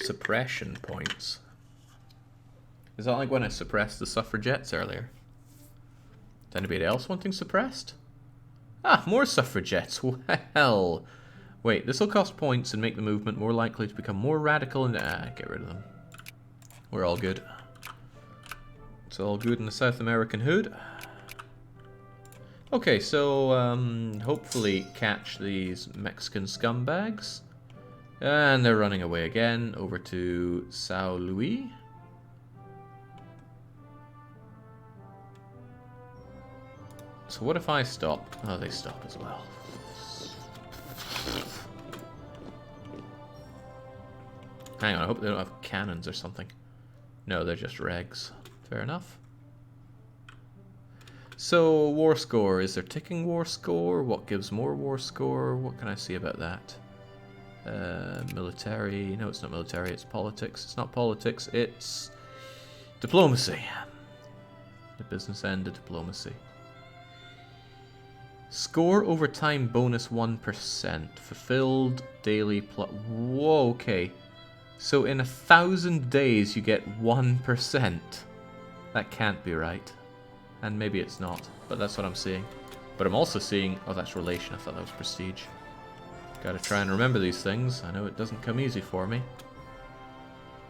suppression points. Is that like when I suppressed the suffragettes earlier? Is anybody else wanting suppressed? Ah, more suffragettes. Well, wait, this will cost points and make the movement more likely to become more radical and... get rid of them. We're all good. It's all good in the South American hood. Okay, so hopefully catch these Mexican scumbags. And they're running away again over to Sao Luis. So what if I stop? Oh, they stop as well. Hang on, I hope they don't have cannons or something. No, they're just regs. Fair enough. So, war score. Is there ticking war score? What gives more war score? What can I see about that? Military. No, it's not military. It's politics. It's not politics. It's diplomacy. The business end of diplomacy. Score over time bonus 1%. Fulfilled daily plus... Whoa, okay. So in 1,000 days you get 1%. That can't be right. And maybe it's not, but that's what I'm seeing. But I'm also seeing... Oh, that's relation. I thought that was prestige. Gotta try and remember these things. I know it doesn't come easy for me.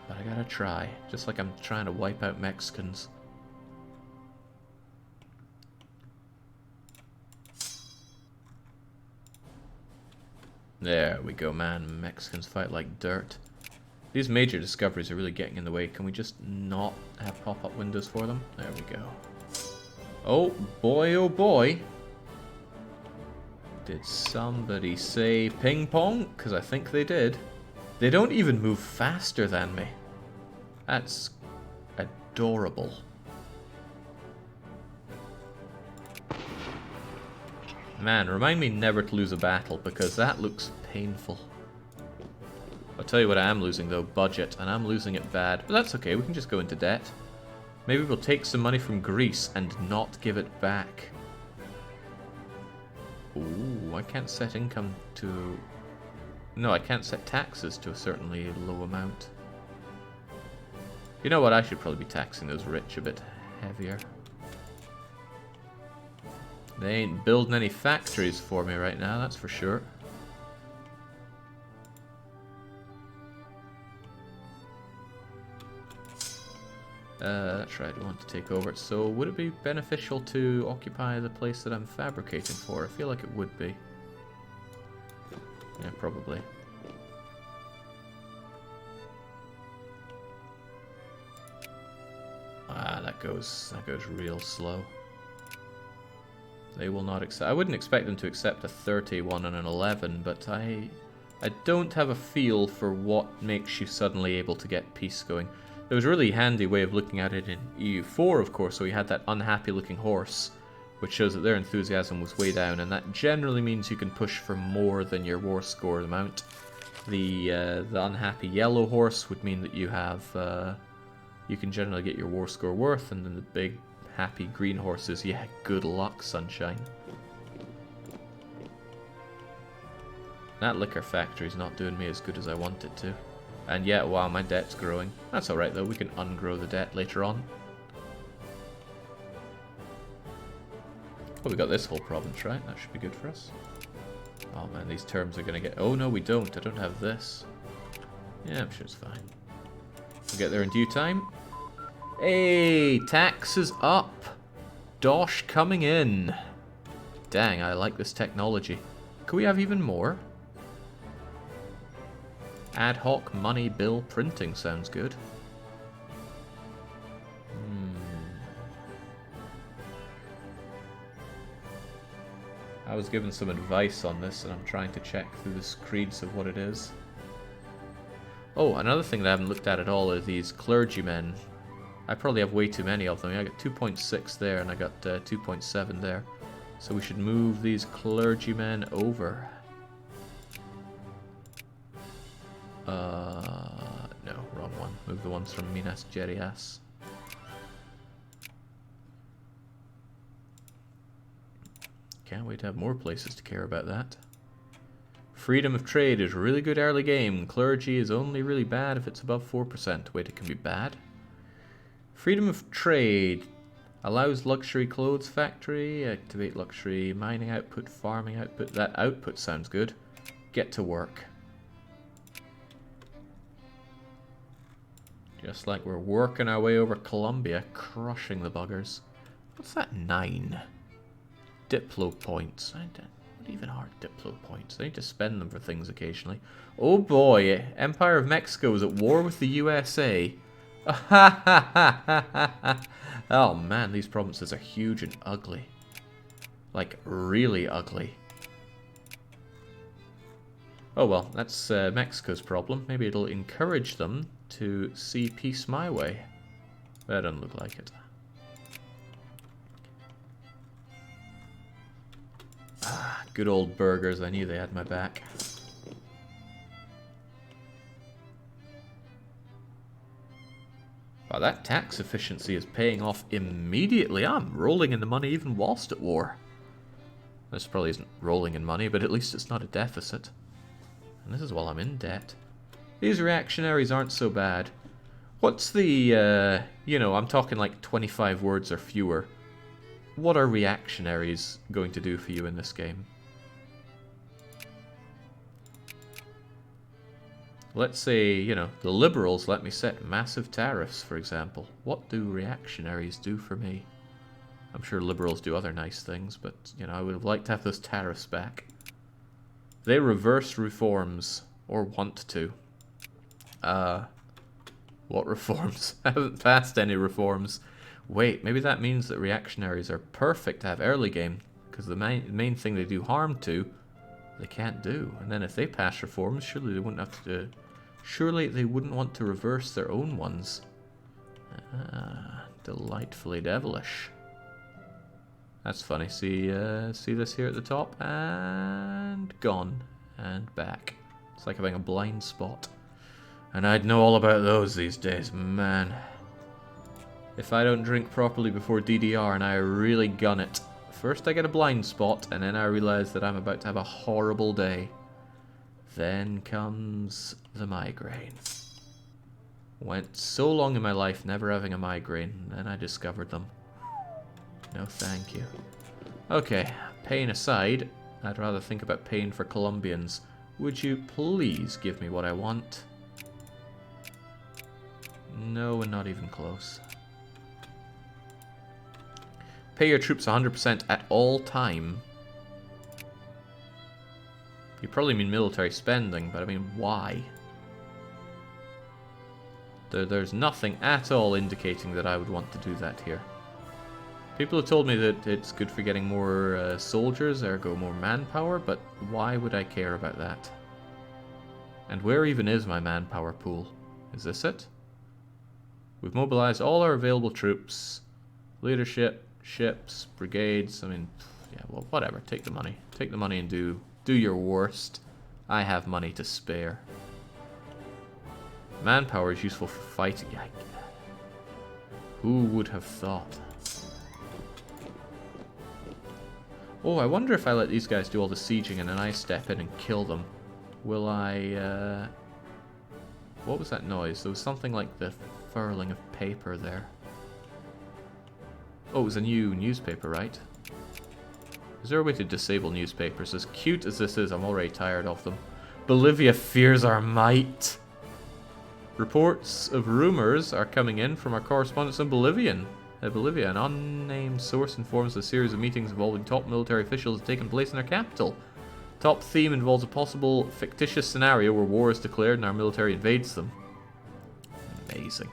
But I gotta try. Just like I'm trying to wipe out Mexicans. There we go, man. Mexicans fight like dirt. These major discoveries are really getting in the way. Can we just not have pop-up windows for them? There we go. Oh boy, oh boy. Did somebody say ping pong? Because I think they did. They don't even move faster than me. That's adorable. Man, remind me never to lose a battle, because that looks painful. I'll tell you what I am losing though, budget, and I'm losing it bad. But that's okay, we can just go into debt. Maybe we'll take some money from Greece and not give it back. Ooh, I can't set income to... No, I can't set taxes to a certainly low amount. You know what, I should probably be taxing those rich a bit heavier. They ain't building any factories for me right now, that's for sure. That's right, I want to take over it. So would it be beneficial to occupy the place that I'm fabricating for? I feel like it would be. Yeah, probably. Ah, that goes real slow. They will not accept. I wouldn't expect them to accept a 31 and an 11, but I don't have a feel for what makes you suddenly able to get peace going. There was a really handy way of looking at it in EU4, of course, so we had that unhappy looking horse, which shows that their enthusiasm was way down, and that generally means you can push for more than your war score amount. The unhappy yellow horse would mean that you have, you can generally get your war score worth, and then the big happy green horses, yeah, good luck, sunshine. That liquor factory's not doing me as good as I want it to. And yeah, wow, my debt's growing. That's alright though, we can ungrow the debt later on. Oh, we got this whole province, right? That should be good for us. Oh man, these terms are gonna get... Oh no, we don't. I don't have this. Yeah, I'm sure it's fine. We'll get there in due time. Hey, taxes up. Dosh coming in. Dang, I like this technology. Could we have even more? Ad hoc money bill printing sounds good. I was given some advice on this and I'm trying to check through the screeds of what it is. Oh, another thing that I haven't looked at all are these clergymen. I probably have way too many of them. I got 2.6 there and I got 2.7 there. So we should move these clergymen over. No, wrong one. Move the ones from Minas Gerais. Can't wait to have more places to care about that. Freedom of trade is really good early game. Clergy is only really bad if it's above 4%. Wait, it can be bad? Freedom of trade allows luxury clothes factory. Activate luxury mining output, farming output. That output sounds good. Get to work. Just like we're working our way over Colombia, crushing the buggers. What's that? 9 Diplo points. What even are Diplo points? I need to spend them for things occasionally. Oh boy, Empire of Mexico is at war with the USA. Oh man, these provinces are huge and ugly. Like, really ugly. Oh well, that's Mexico's problem. Maybe it'll encourage them to see peace my way. That doesn't look like it. Ah, good old burgers. I knew they had my back. Wow, that tax efficiency is paying off immediately. I'm rolling in the money even whilst at war. This probably isn't rolling in money, but at least it's not a deficit. And this is while I'm in debt. These reactionaries aren't so bad. What's the, you know, I'm talking like 25 words or fewer. What are reactionaries going to do for you in this game? Let's say, you know, the liberals let me set massive tariffs, for example. What do reactionaries do for me? I'm sure liberals do other nice things, but, you know, I would have liked to have those tariffs back. They reverse reforms, or want to. What reforms? I haven't passed any reforms. Wait, maybe that means that reactionaries are perfect to have early game, because the main thing they do harm to, they can't do. And then if they pass reforms, surely they wouldn't have to... Surely they wouldn't want to reverse their own ones. Delightfully devilish. That's funny. See this here at the top? And gone. And back. It's like having a blind spot. And I'd know all about those these days, man. If I don't drink properly before DDR and I really gun it, first I get a blind spot, and then I realize that I'm about to have a horrible day. Then comes the migraine. Went so long in my life never having a migraine, and then I discovered them. No thank you. Okay, pain aside, I'd rather think about pain for Colombians. Would you please give me what I want? No, and not even close. Pay your troops 100% at all time. You probably mean military spending, but I mean, why? There's nothing at all indicating that I would want to do that here. People have told me that it's good for getting more soldiers, ergo more manpower, but why would I care about that? And where even is my manpower pool? Is this it? We've mobilized all our available troops. Leadership, ships, brigades, I mean, yeah, well, whatever, take the money. Take the money and do your worst. I have money to spare. Manpower is useful for fighting. Who would have thought? Oh, I wonder if I let these guys do all the sieging and then I step in and kill them. Will I, what was that noise? There was something like the furling of paper there. Oh, it was a new newspaper, right? Is there a way to disable newspapers? As cute as this is, I'm already tired of them. Bolivia fears our might. Reports of rumors are coming in from our correspondents in Bolivia. An unnamed source informs a series of meetings involving top military officials have taken place in our capital. Top theme involves a possible fictitious scenario where war is declared and our military invades them. Amazing.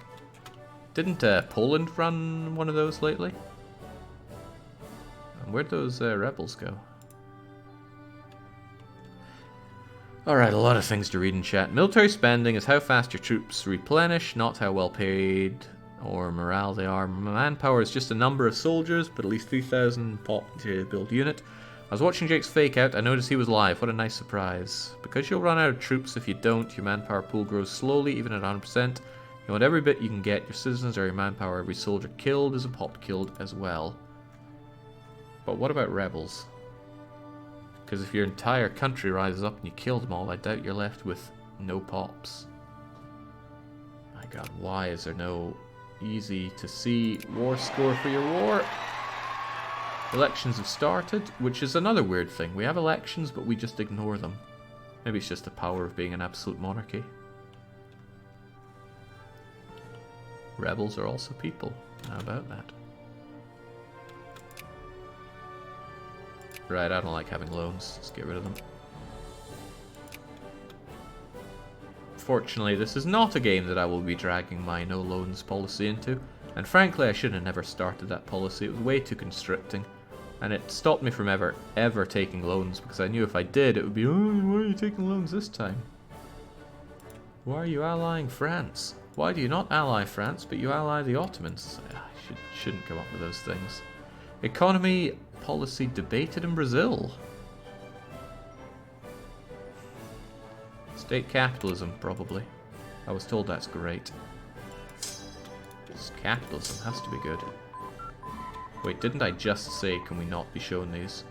Didn't Poland run one of those lately? And where'd those rebels go? Alright, a lot of things to read in chat. Military spending is how fast your troops replenish, not how well paid or morale they are. Manpower is just a number of soldiers, but at least 3,000 pop to build unit. I was watching Jake's fake out, I noticed he was live. What a nice surprise. Because you'll run out of troops if you don't, your manpower pool grows slowly, even at 100%. You want every bit you can get, your citizens or your manpower. Every soldier killed is a pop killed as well. But what about rebels? Because if your entire country rises up and you kill them all, I doubt you're left with no pops. My god, why is there no easy to see war score for your war? Elections have started, which is another weird thing. We have elections, but we just ignore them. Maybe it's just the power of being an absolute monarchy. Rebels are also people. How about that? Right, I don't like having loans. Let's get rid of them. Fortunately, this is not a game that I will be dragging my no loans policy into. And frankly, I should have never started that policy. It was way too constricting. And it stopped me from ever taking loans, because I knew if I did, it would be, oh, why are you taking loans this time? Why are you allying France? Why do you not ally France, but you ally the Ottomans? I shouldn't come up with those things. Economy policy debated in Brazil. State capitalism, probably. I was told that's great. Capitalism has to be good. Wait, didn't I just say can we not be shown these?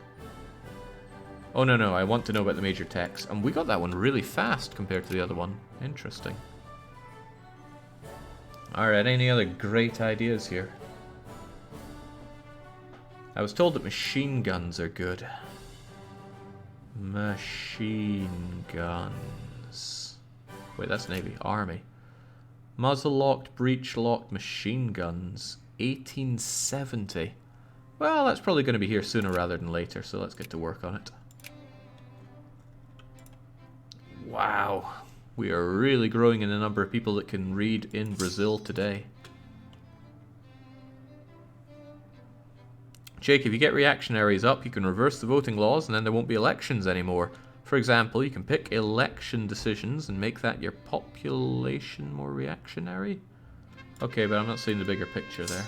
Oh no, I want to know about the major techs. And we got that one really fast compared to the other one. Interesting. Alright, any other great ideas here? I was told that machine guns are good. Machine guns. Wait, that's Navy. Army. Muzzle-locked, breech-locked machine guns. 1870. Well, that's probably going to be here sooner rather than later, so let's get to work on it. Wow. We are really growing in the number of people that can read in Brazil today. Jake, if you get reactionaries up, you can reverse the voting laws and then there won't be elections anymore. For example, you can pick election decisions and make that your population more reactionary. Okay, but I'm not seeing the bigger picture there.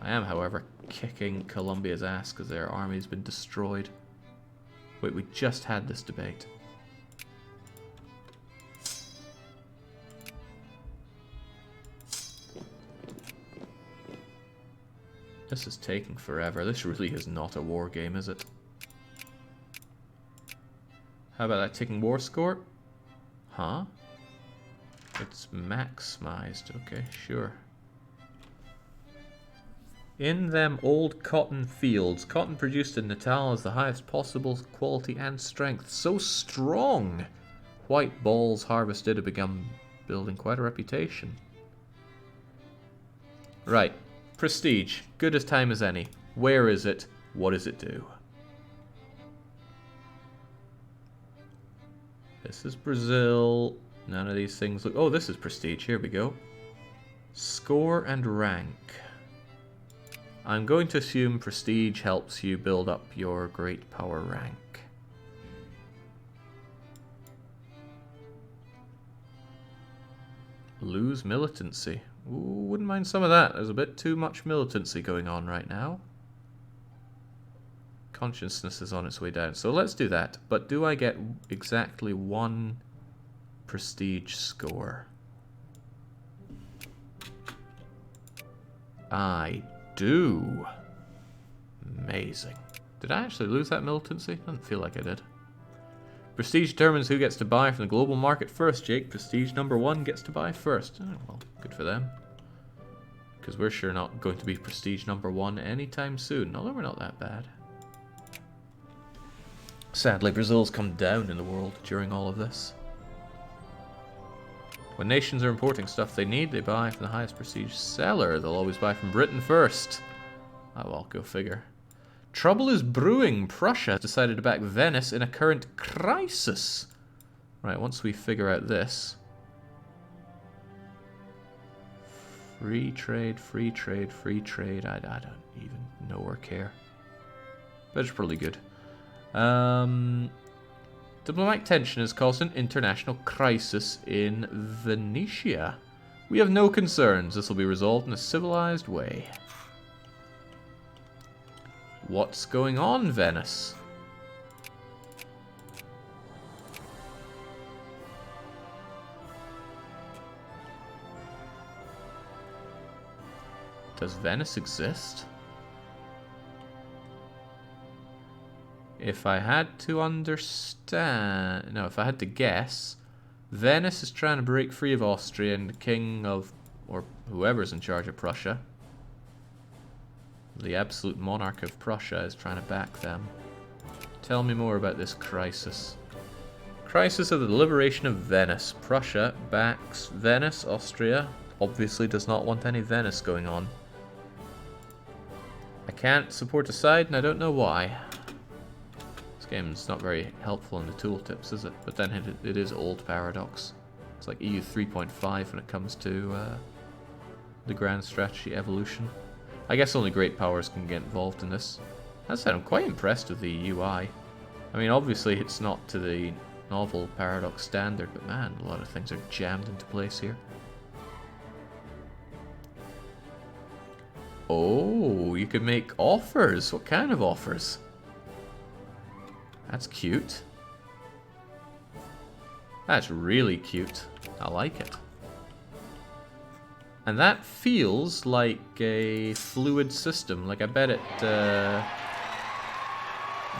I am, however, kicking Colombia's ass because their army's been destroyed. Wait, we just had this debate. This is taking forever. This really is not a war game, is it? How about that ticking war score? Huh? It's maximized. Okay, sure. In them old cotton fields, cotton produced in Natal is the highest possible quality and strength. So strong! White balls harvested have begun building quite a reputation. Right. Prestige. Good as time as any. Where is it? What does it do? This is Brazil. None of these things look... Oh, this is prestige. Here we go. Score and rank. I'm going to assume prestige helps you build up your great power rank. Lose militancy. Ooh, wouldn't mind some of that. There's a bit too much militancy going on right now. Consciousness is on its way down. So let's do that. But do I get exactly one prestige score? I do. Amazing. Did I actually lose that militancy? Doesn't feel like I did. Prestige determines who gets to buy from the global market first, Jake. Prestige number 1 gets to buy first. Oh, well, good for them. Because we're sure not going to be prestige number 1 anytime soon. Although we're not that bad. Sadly, Brazil's come down in the world during all of this. When nations are importing stuff they need, they buy from the highest prestige seller. They'll always buy from Britain first. Oh well, go figure. Trouble is brewing. Prussia has decided to back Venice in a current crisis. Right, once we figure out this. Free trade, free trade, free trade. I don't even know or care. But it's probably good. Diplomatic tension has caused an international crisis in Venetia. We have no concerns. This will be resolved in a civilized way. What's going on, Venice? Does Venice exist? If I had to understand... No, if I had to guess, Venice is trying to break free of Austria, and the king of... or whoever's in charge of Prussia, the absolute monarch of Prussia, is trying to back them. Tell me more about this crisis. Crisis of the liberation of Venice. Prussia backs Venice. Austria obviously does not want any Venice going on. I can't support a side, and I don't know why. This game's not very helpful in the tooltips, is it? But then it is old paradox. It's like EU 3.5 when it comes to the grand strategy evolution. I guess only great powers can get involved in this. That said, I'm quite impressed with the UI. I mean, obviously it's not to the novel paradox standard, but man, a lot of things are jammed into place here. Oh, you could make offers. What kind of offers? That's cute. That's really cute. I like it. And that feels like a fluid system. Like, I bet it...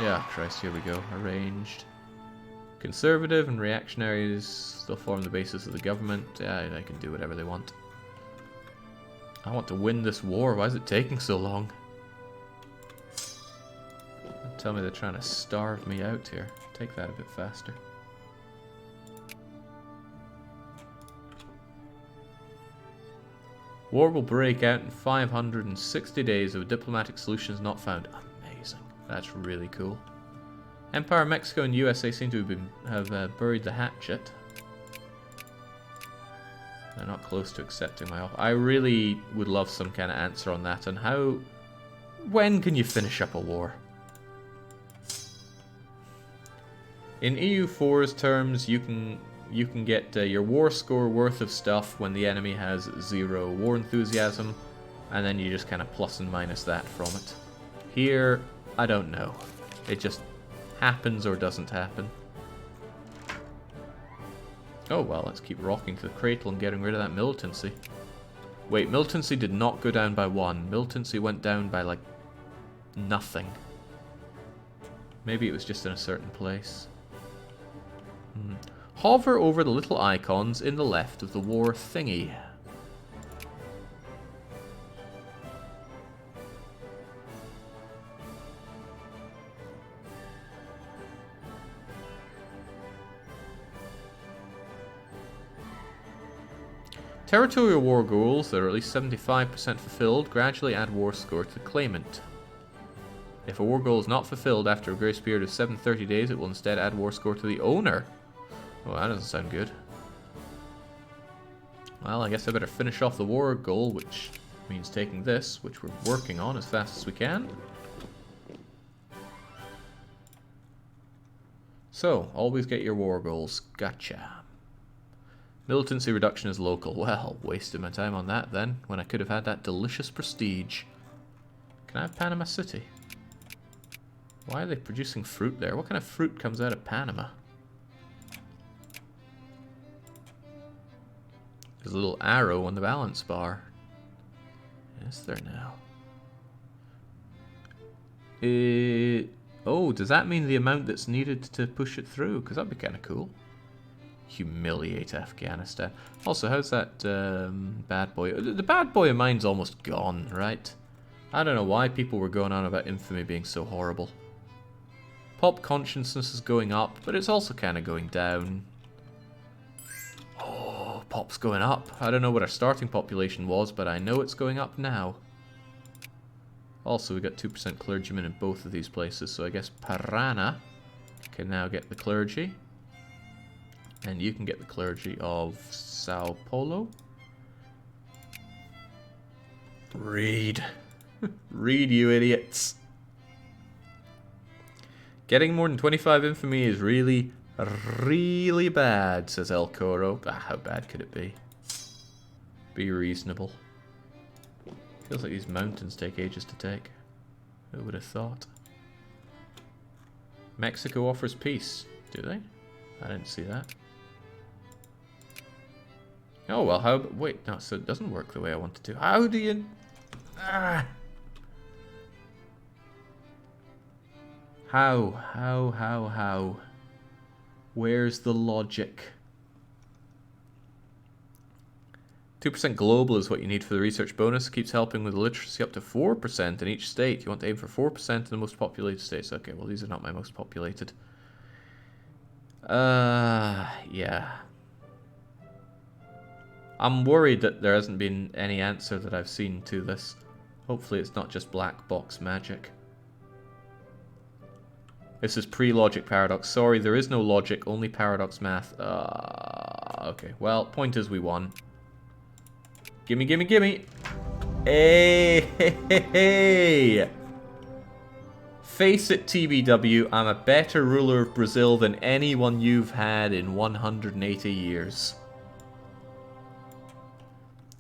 Yeah, Christ, here we go. Arranged. Conservative and reactionaries still form the basis of the government. Yeah, they can do whatever they want. I want to win this war. Why is it taking so long? Tell me they're trying to starve me out here. Take that a bit faster. War will break out in 560 days if a diplomatic solution is not found. Amazing. That's really cool. Empire, Mexico, and USA seem to have buried the hatchet. They're not close to accepting my offer. I really would love some kind of answer on that. And how... When can you finish up a war? In EU4's terms, you can get your war score worth of stuff when the enemy has 0 war enthusiasm, and then you just kind of plus and minus that from it. Here, I don't know. It just happens or doesn't happen. Oh well, let's keep rocking to the cradle and getting rid of that militancy. Wait, militancy did not go down by 1. Militancy went down by, like, nothing. Maybe it was just in a certain place. Hover over the little icons in the left of the war thingy. Territorial war goals that are at least 75% fulfilled gradually add war score to the claimant. If a war goal is not fulfilled after a grace period of 730 days, it will instead add war score to the owner. Well, that doesn't sound good. Well, I guess I better finish off the war goal, which means taking this, which we're working on as fast as we can. So, always get your war goals. Gotcha. Militancy reduction is local. Well, wasted my time on that then, when I could have had that delicious prestige. Can I have Panama City? Why are they producing fruit there? What kind of fruit comes out of Panama? There's a little arrow on the balance bar. Is there now? Oh, does that mean the amount that's needed to push it through? Because that'd be kind of cool. Humiliate Afghanistan. Also, how's that bad boy? The bad boy of mine's almost gone, right? I don't know why people were going on about infamy being so horrible. Pop consciousness is going up, but it's also kind of going down. Oh, pop's going up. I don't know what our starting population was, but I know it's going up now. Also, we got 2% clergymen in both of these places, so I guess Parana can now get the clergy. And you can get the clergy of Sao Paulo. Read. Read, you idiots. Getting more than 25 infamy is really, really bad, says El Coro. How bad could it be? Be reasonable. Feels like these mountains take ages to take. Who would have thought? Mexico offers peace. Do they? I didn't see that. Oh, well, how... Wait, no, so it doesn't work the way I want it to. How do you... How? Where's the logic? 2% global is what you need for the research bonus. Keeps helping with literacy up to 4% in each state. You want to aim for 4% in the most populated states. Okay, well, these are not my most populated. Yeah. I'm worried that there hasn't been any answer that I've seen to this. Hopefully it's not just black box magic. This is pre-logic paradox. Sorry, there is no logic, only paradox math. Okay, well, point is we won. Gimme. Hey! Face it, TBW, I'm a better ruler of Brazil than anyone you've had in 180 years.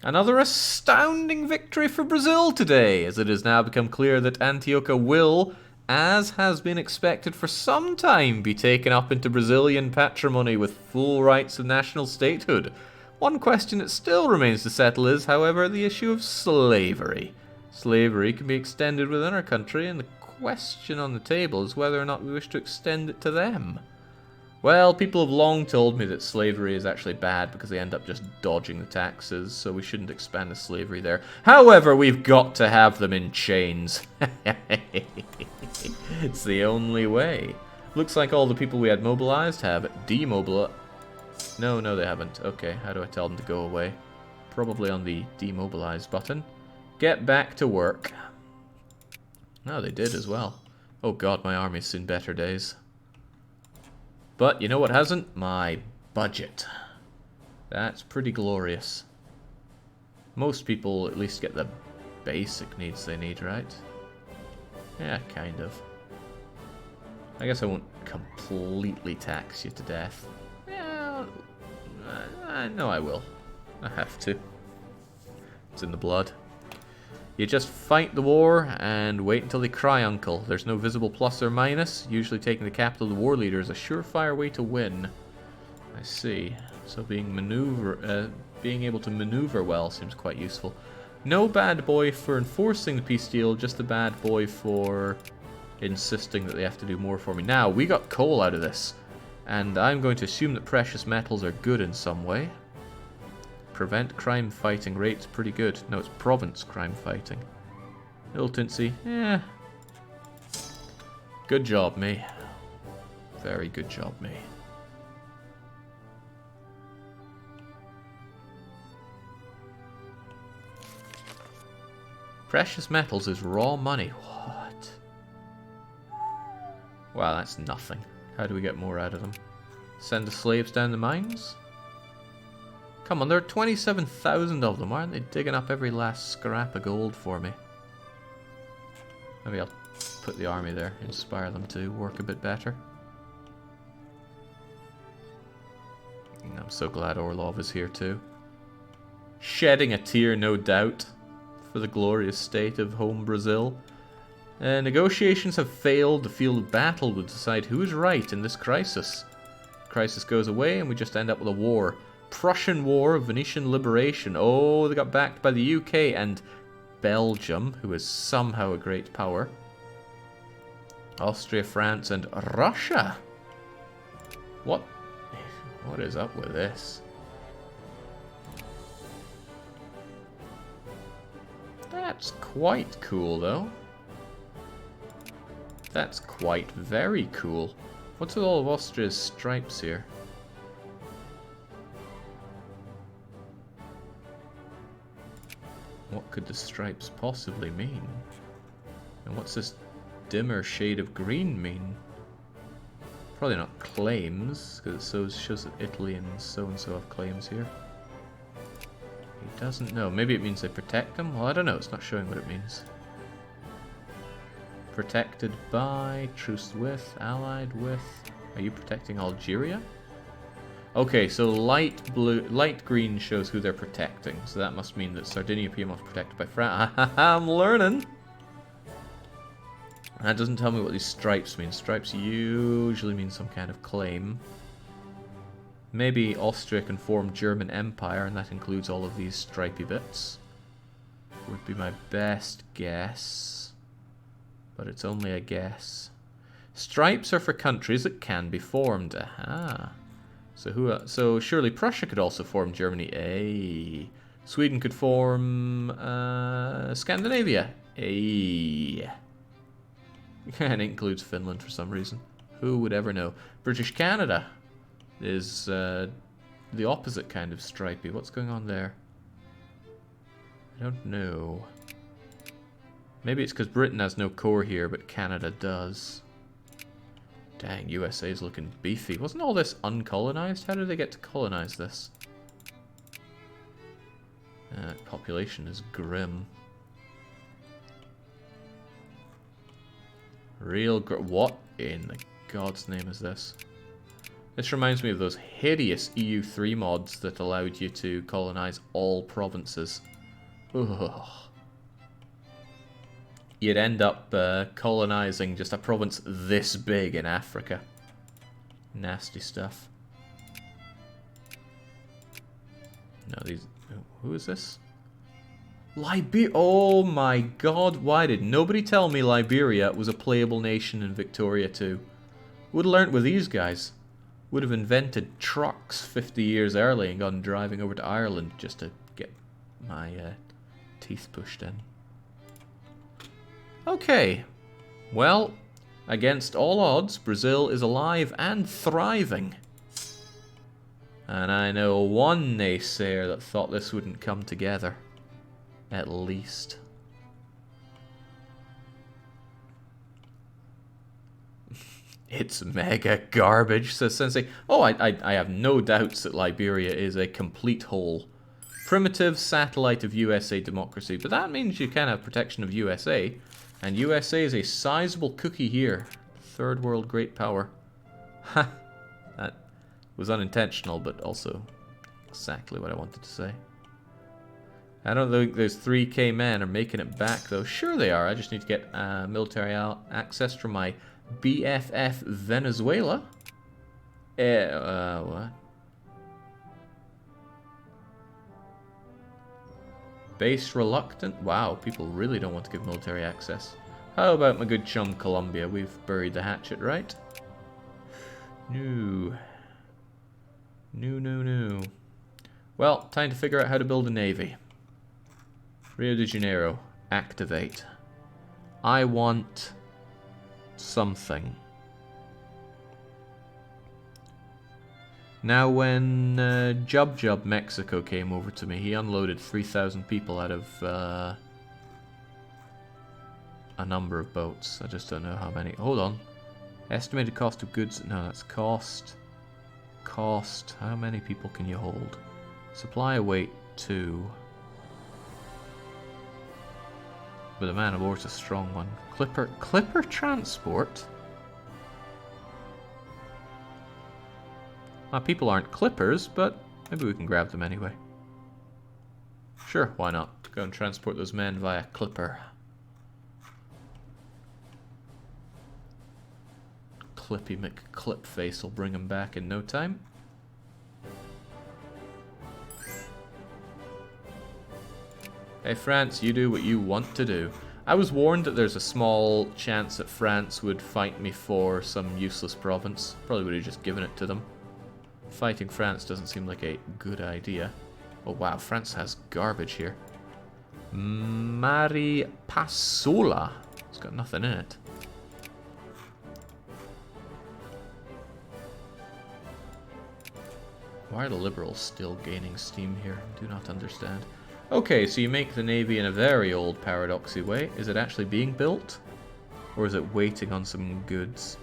Another astounding victory for Brazil today, as it has now become clear that Antioquia will, as has been expected for some time, be taken up into Brazilian patrimony with full rights of national statehood. One question that still remains to settle is, however, the issue of slavery. Slavery can be extended within our country, and the question on the table is whether or not we wish to extend it to them. Well, people have long told me that slavery is actually bad because they end up just dodging the taxes, so we shouldn't expand the slavery there. However, we've got to have them in chains. It's the only way. Looks like all the people we had mobilized have demobilized. No, they haven't. Okay, how do I tell them to go away? Probably on the demobilize button. Get back to work. No, they did as well. Oh god, my army's seen better days. But you know what hasn't? My budget. That's pretty glorious. Most people at least get the basic needs they need, right? Yeah, kind of. I guess I won't completely tax you to death. Yeah, no I will. I have to. It's in the blood. You just fight the war and wait until they cry uncle. There's no visible plus or minus. Usually taking the capital of the war leader is a surefire way to win. I see. So being able to maneuver well seems quite useful. No bad boy for enforcing the peace deal, just a bad boy for insisting that they have to do more for me. Now, we got coal out of this, and I'm going to assume that precious metals are good in some way. Prevent crime fighting rate's pretty good. No, it's province crime fighting. Militancy, eh. Good job, me. Very good job, me. Precious metals is raw money. What? Wow, that's nothing. How do we get more out of them? Send the slaves down the mines? Come on, there are 27,000 of them. Why aren't they digging up every last scrap of gold for me? Maybe I'll put the army there, inspire them to work a bit better. I'm so glad Orlov is here too. Shedding a tear, no doubt, for the glorious state of home Brazil. Negotiations have failed. The field of battle will decide who is right in this crisis. The crisis goes away and we just end up with a war. Prussian War of Venetian Liberation. Oh, they got backed by the UK and Belgium, who is somehow a great power. Austria, France, and Russia. What is up with this? That's quite cool, though. That's quite very cool. What's with all of Austria's stripes here? What could the stripes possibly mean? And what's this dimmer shade of green mean? Probably not claims, because it shows that Italy and so-and-so have claims here. He doesn't know. Maybe it means they protect them? Well, I don't know. It's not showing what it means. Protected by, truce with, allied with. Are you protecting Algeria? Okay, so light green shows who they're protecting. So that must mean that Sardinia Piedmont is protected by France. I'm learning! That doesn't tell me what these stripes mean. Stripes usually mean some kind of claim. Maybe Austria can form German Empire, and that includes all of these stripy bits. Would be my best guess. But it's only a guess. Stripes are for countries that can be formed. Aha. So surely Prussia could also form Germany. A. Sweden could form Scandinavia. A. And it includes Finland for some reason. Who would ever know? British Canada is the opposite kind of stripey. What's going on there? I don't know. Maybe it's because Britain has no core here, but Canada does. Dang, USA's looking beefy. Wasn't all this uncolonized? How did they get to colonize this? Population is grim. What in the God's name is this? This reminds me of those hideous EU3 mods that allowed you to colonize all provinces. Ugh. You'd end up colonizing just a province this big in Africa. Nasty stuff. No, these... Who is this? Liberia. Oh my God, why did nobody tell me Liberia was a playable nation in Victoria 2? Would have learnt with these guys. Would have invented trucks 50 years early and gone driving over to Ireland just to get my teeth pushed in. Okay. Well, against all odds, Brazil is alive and thriving. And I know one naysayer that thought this wouldn't come together. At least. It's mega garbage, says Sensei. Oh, I have no doubts that Liberia is a complete whole. Primitive satellite of USA democracy. But that means you can have protection of USA. And USA is a sizable cookie here. Third world great power. Ha! That was unintentional, but also exactly what I wanted to say. I don't think those 3K men are making it back, though. Sure they are. I just need to get military access from my BFF Venezuela. What? Base reluctant? Wow, people really don't want to give military access. How about my good chum Colombia? We've buried the hatchet, right? No. No. Well, time to figure out how to build a navy. Rio de Janeiro, activate. I want something. Now, when Jub Mexico came over to me, he unloaded 3,000 people out of a number of boats. I just don't know how many. Hold on. Estimated cost of goods. No, that's cost. Cost. How many people can you hold? Supply weight 2. But a man of war's a strong one. Clipper transport? My people aren't clippers, but maybe we can grab them anyway. Sure, why not? Go and transport those men via clipper. Clippy McClipface will bring him back in no time. Hey France, you do what you want to do. I was warned that there's a small chance that France would fight me for some useless province. Probably would have just given it to them. Fighting France doesn't seem like a good idea. Oh wow, France has garbage here. Maripasola. It's got nothing in it. Why are the Liberals still gaining steam here? I do not understand. Okay, so you make the Navy in a very old paradoxy way. Is it actually being built? Or is it waiting on some goods?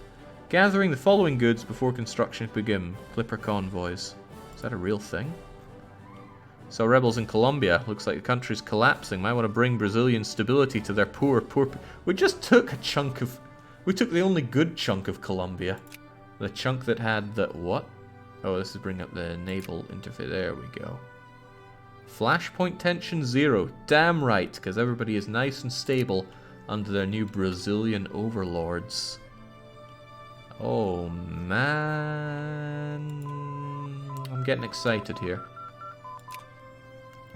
Gathering the following goods before construction begin. Clipper convoys. Is that a real thing? So rebels in Colombia. Looks like the country's collapsing. Might want to bring Brazilian stability to their poor... We just took a chunk of... We took the only good chunk of Colombia. The chunk that had the... What? Oh, this is bringing up the naval interface. There we go. Flashpoint tension 0. Damn right, because everybody is nice and stable under their new Brazilian overlords. Oh, man. I'm getting excited here.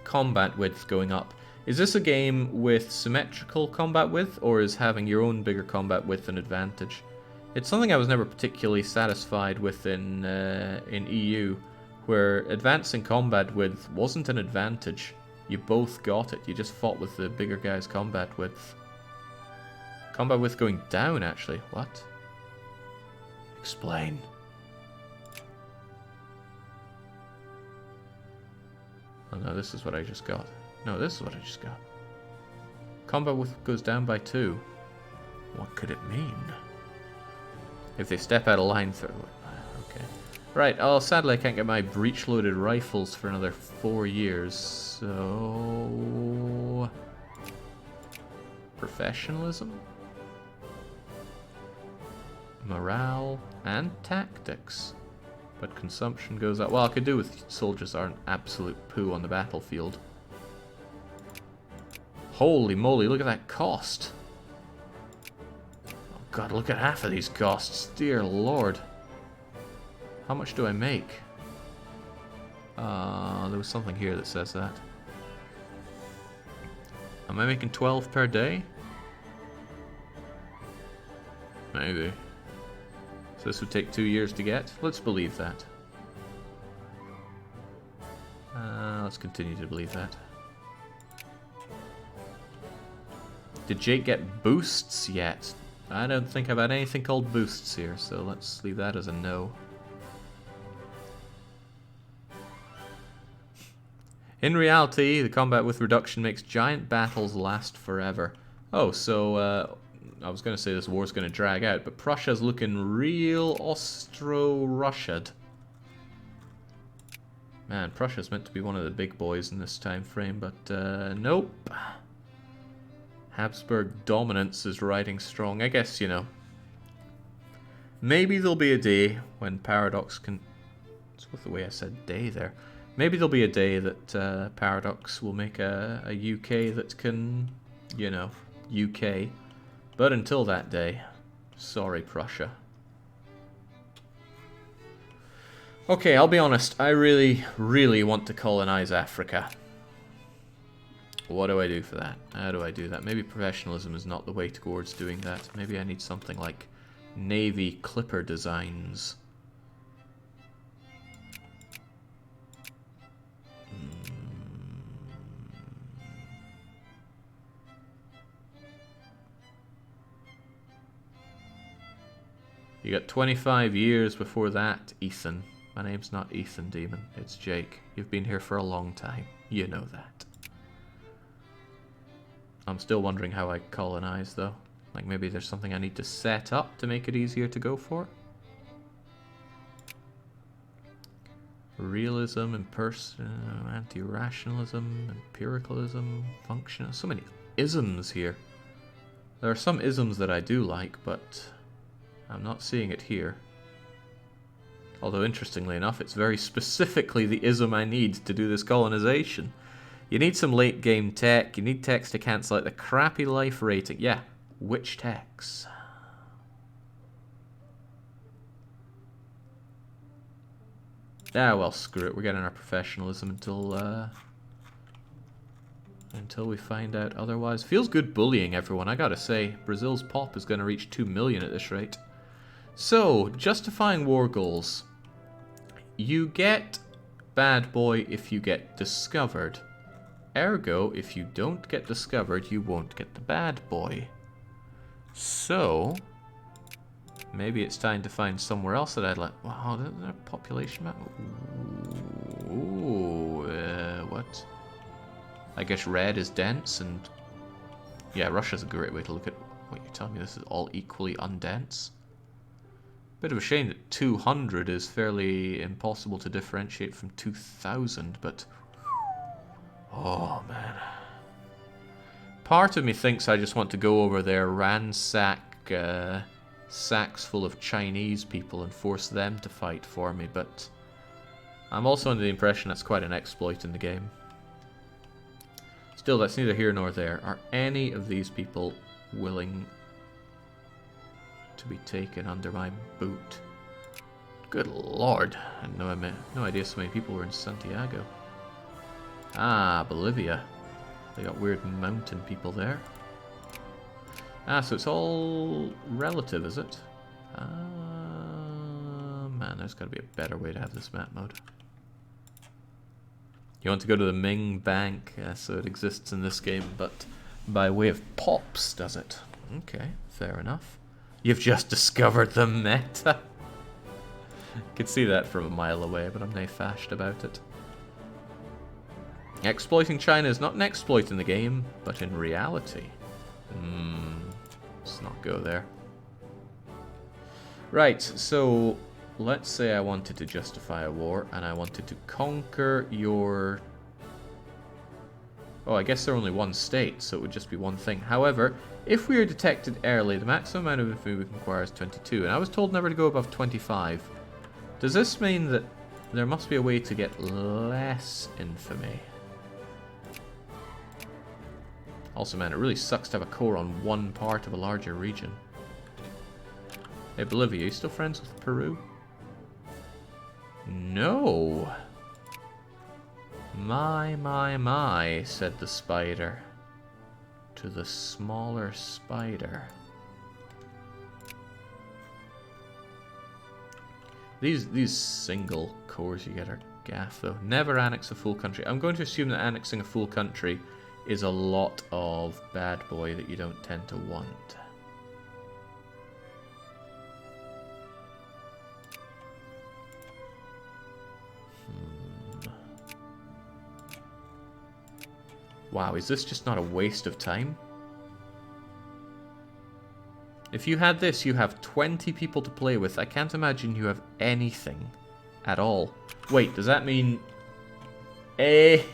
Combat width going up. Is this a game with symmetrical combat width, or is having your own bigger combat width an advantage? It's something I was never particularly satisfied with in EU, where advancing combat width wasn't an advantage. You both got it. You just fought with the bigger guy's combat width. Combat width going down, actually. What? Explain. Oh no, this is what I just got. No, this is what I just got. Combat width goes down by 2. What could it mean? If they step out of line through... Okay. Right, oh, sadly I can't get my breech-loaded rifles for another 4 years, so... Professionalism? Morale and tactics. But consumption goes up. Well, I could do with soldiers aren't absolute poo on the battlefield. Holy moly, look at that cost. Oh god, look at half of these costs. Dear lord. How much do I make? There was something here that says that. Am I making 12 per day? Maybe. So this would take 2 years to get? Let's believe that. Let's continue to believe that. Did Jake get boosts yet? I don't think I've had anything called boosts here, so let's leave that as a no. In reality, the combat with reduction makes giant battles last forever. Oh, so, I was going to say this war's going to drag out, but Prussia's looking real Austro-Russiad. Man, Prussia's meant to be one of the big boys in this time frame, but nope. Habsburg dominance is riding strong. I guess, you know, maybe there'll be a day when Paradox can... What's with the way I said day there? Maybe there'll be a day that Paradox will make a UK that can, you know, UK. But until that day, sorry Prussia. Okay, I'll be honest, I really, really want to colonize Africa. What do I do for that? How do I do that? Maybe professionalism is not the way towards doing that. Maybe I need something like Navy Clipper designs. You got 25 years before that, Ethan. My name's not Ethan Demon, it's Jake. You've been here for a long time. You know that. I'm still wondering how I colonize, though. Like, maybe there's something I need to set up to make it easier to go for. Realism, anti-rationalism, empiricalism, functional. So many isms here. There are some isms that I do like, but I'm not seeing it here. Although, interestingly enough, it's very specifically the ism I need to do this colonization. You need some late game tech, you need techs to cancel out the crappy life rating. Yeah, which techs? Ah, well, screw it, we're getting our professionalism until we find out otherwise. Feels good bullying everyone, I gotta say. Brazil's pop is gonna reach 2 million at this rate. So, justifying war goals. You get bad boy if you get discovered. Ergo, if you don't get discovered, you won't get the bad boy. So, maybe it's time to find somewhere else that I'd like. Wow, there's a population map. Ooh, what? I guess red is dense, and yeah, Russia's a great way to look at. What you're telling me? This is all equally undense. Bit of a shame that 200 is fairly impossible to differentiate from 2000, but oh man. Part of me thinks I just want to go over there, ransack sacks full of Chinese people and force them to fight for me, but I'm also under the impression that's quite an exploit in the game. Still, that's neither here nor there. Are any of these people willing to be taken under my boot? Good lord. I had no idea so many people were in Santiago. Ah, Bolivia. They got weird mountain people there. Ah, so it's all relative, is it? Man, there's got to be a better way to have this map mode. You want to go to the Ming Bank, so it exists in this game, but by way of pops, does it? Okay, fair enough. You've just discovered the meta. Could see that from a mile away, but I'm nae fashed about it. Exploiting China is not an exploit in the game, but in reality. Let's not go there. Right, so let's say I wanted to justify a war, and I wanted to conquer your... Oh, I guess they're only one state, so it would just be one thing. However, if we are detected early, the maximum amount of infamy we can acquire is 22, and I was told never to go above 25. Does this mean that there must be a way to get less infamy? Also, man, it really sucks to have a core on one part of a larger region. Hey, Bolivia, are you still friends with Peru? No. My, said the spider. To the smaller spider. These single cores you get are gaff, though. Never annex a full country. I'm going to assume that annexing a full country is a lot of bad boy that you don't tend to want. Wow, is this just not a waste of time? If you had this, you have 20 people to play with. I can't imagine you have anything at all. Wait, does that mean... Hey,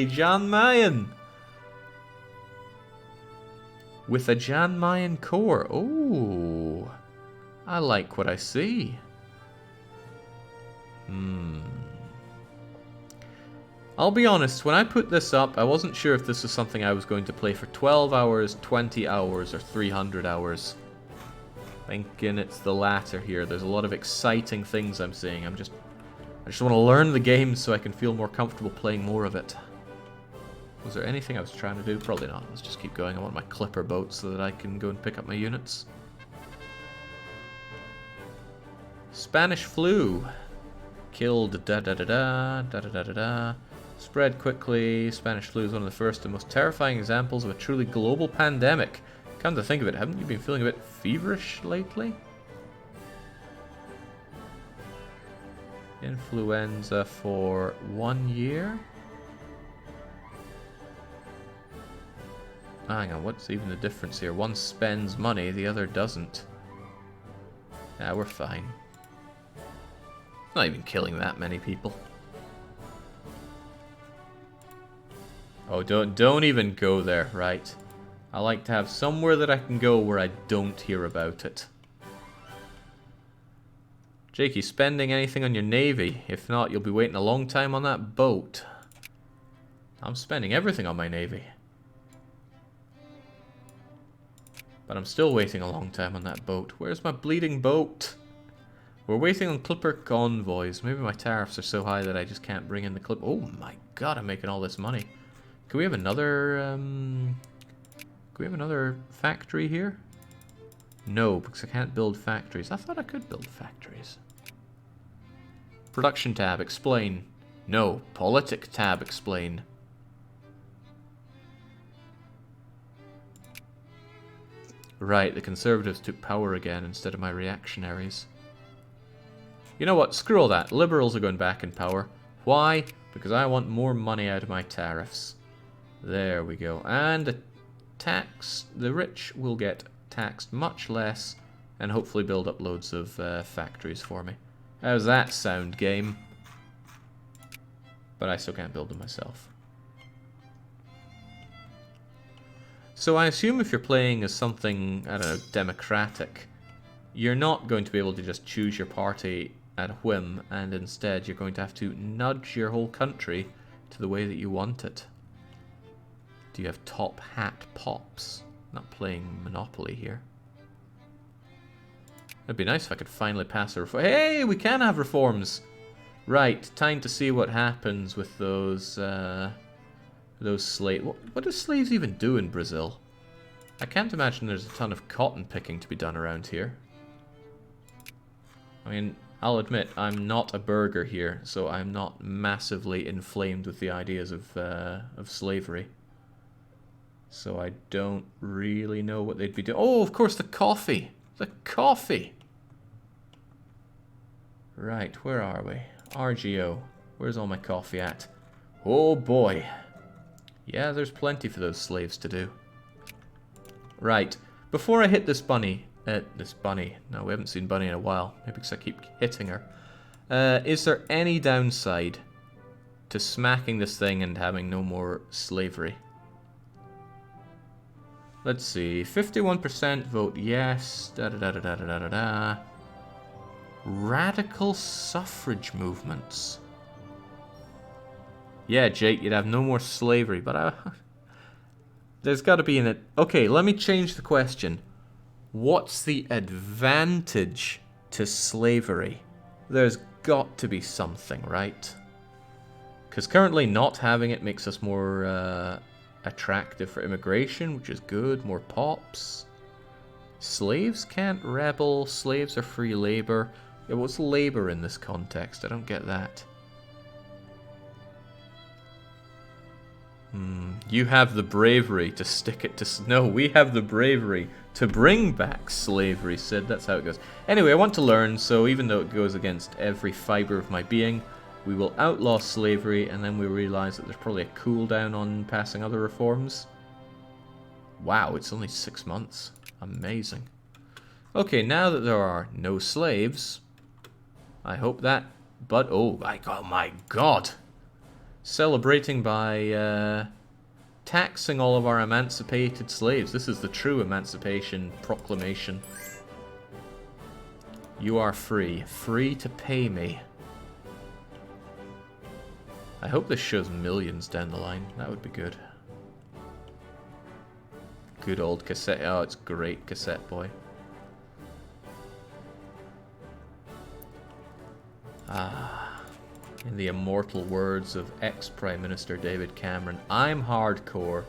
Jan Mayen! With a Jan Mayen core. Oh, I like what I see. I'll be honest, when I put this up, I wasn't sure if this was something I was going to play for 12 hours, 20 hours, or 300 hours. Thinking it's the latter here. There's a lot of exciting things I'm seeing. I just want to learn the game so I can feel more comfortable playing more of it. Was there anything I was trying to do? Probably not. Let's just keep going. I want my clipper boat so that I can go and pick up my units. Spanish flu. Killed da-da-da-da. Spread quickly. Spanish flu is one of the first and most terrifying examples of a truly global pandemic. Come to think of it, haven't you been feeling a bit feverish lately? Influenza for 1 year? Hang on, what's even the difference here? One spends money, the other doesn't. Yeah, we're fine. Not even killing that many people. Oh, don't even go there, right? I like to have somewhere that I can go where I don't hear about it. Jake, you spending anything on your navy? If not, you'll be waiting a long time on that boat. I'm spending everything on my navy. But I'm still waiting a long time on that boat. Where's my bleeding boat? We're waiting on clipper convoys. Maybe my tariffs are so high that I just can't bring in the clip. Oh my god, I'm making all this money. Can we have another, factory here? No, because I can't build factories. I thought I could build factories. Production tab, explain. No, politic tab, explain. Right, the Conservatives took power again instead of my reactionaries. You know what, screw all that. Liberals are going back in power. Why? Because I want more money out of my tariffs. There we go. And the rich will get taxed much less and hopefully build up loads of factories for me. How's that sound, game? But I still can't build them myself. So I assume if you're playing as something, I don't know, democratic, you're not going to be able to just choose your party at whim, and instead you're going to have to nudge your whole country to the way that you want it. Do you have top hat pops? Not playing Monopoly here. It'd be nice if I could finally pass a reform. Hey, we can have reforms! Right, time to see what happens with those slaves. What do slaves even do in Brazil? I can't imagine there's a ton of cotton picking to be done around here. mean, I'll admit, I'm not a burger here, so I'm not massively inflamed with the ideas of slavery. So I don't really know what they'd be doing. Oh, of course, the coffee! The coffee! Right, where are we? RGO. Where's all my coffee at? Oh boy. Yeah, there's plenty for those slaves to do. Right, before I hit this bunny... No, we haven't seen Bunny in a while. Maybe because I keep hitting her. Is there any downside to smacking this thing and having no more slavery? Let's see. 51% vote yes. Da-da-da-da-da-da-da-da. Radical suffrage movements. Yeah, Jake, you'd have no more slavery, but there's got to be an... Okay, let me change the question. What's the advantage to slavery? There's got to be something, right? Because currently not having it makes us more attractive for immigration, which is good. More pops. Slaves can't rebel. Slaves are free labor. Yeah, what's labor in this context? I don't get that. You have the bravery to stick it to... No, we have the bravery to bring back slavery, Sid. That's how it goes. Anyway, I want to learn, so even though it goes against every fiber of my being, we will outlaw slavery, and then we realize that there's probably a cooldown on passing other reforms. Wow, it's only 6 months. Amazing. Okay, now that there are no slaves, I hope that... But, oh my god! Celebrating by taxing all of our emancipated slaves. This is the true emancipation proclamation. You are free. Free to pay me. I hope this shows millions down the line. That would be good. Good old cassette. Oh, it's great, Cassette Boy. In the immortal words of ex-Prime Minister David Cameron, I'm hardcore,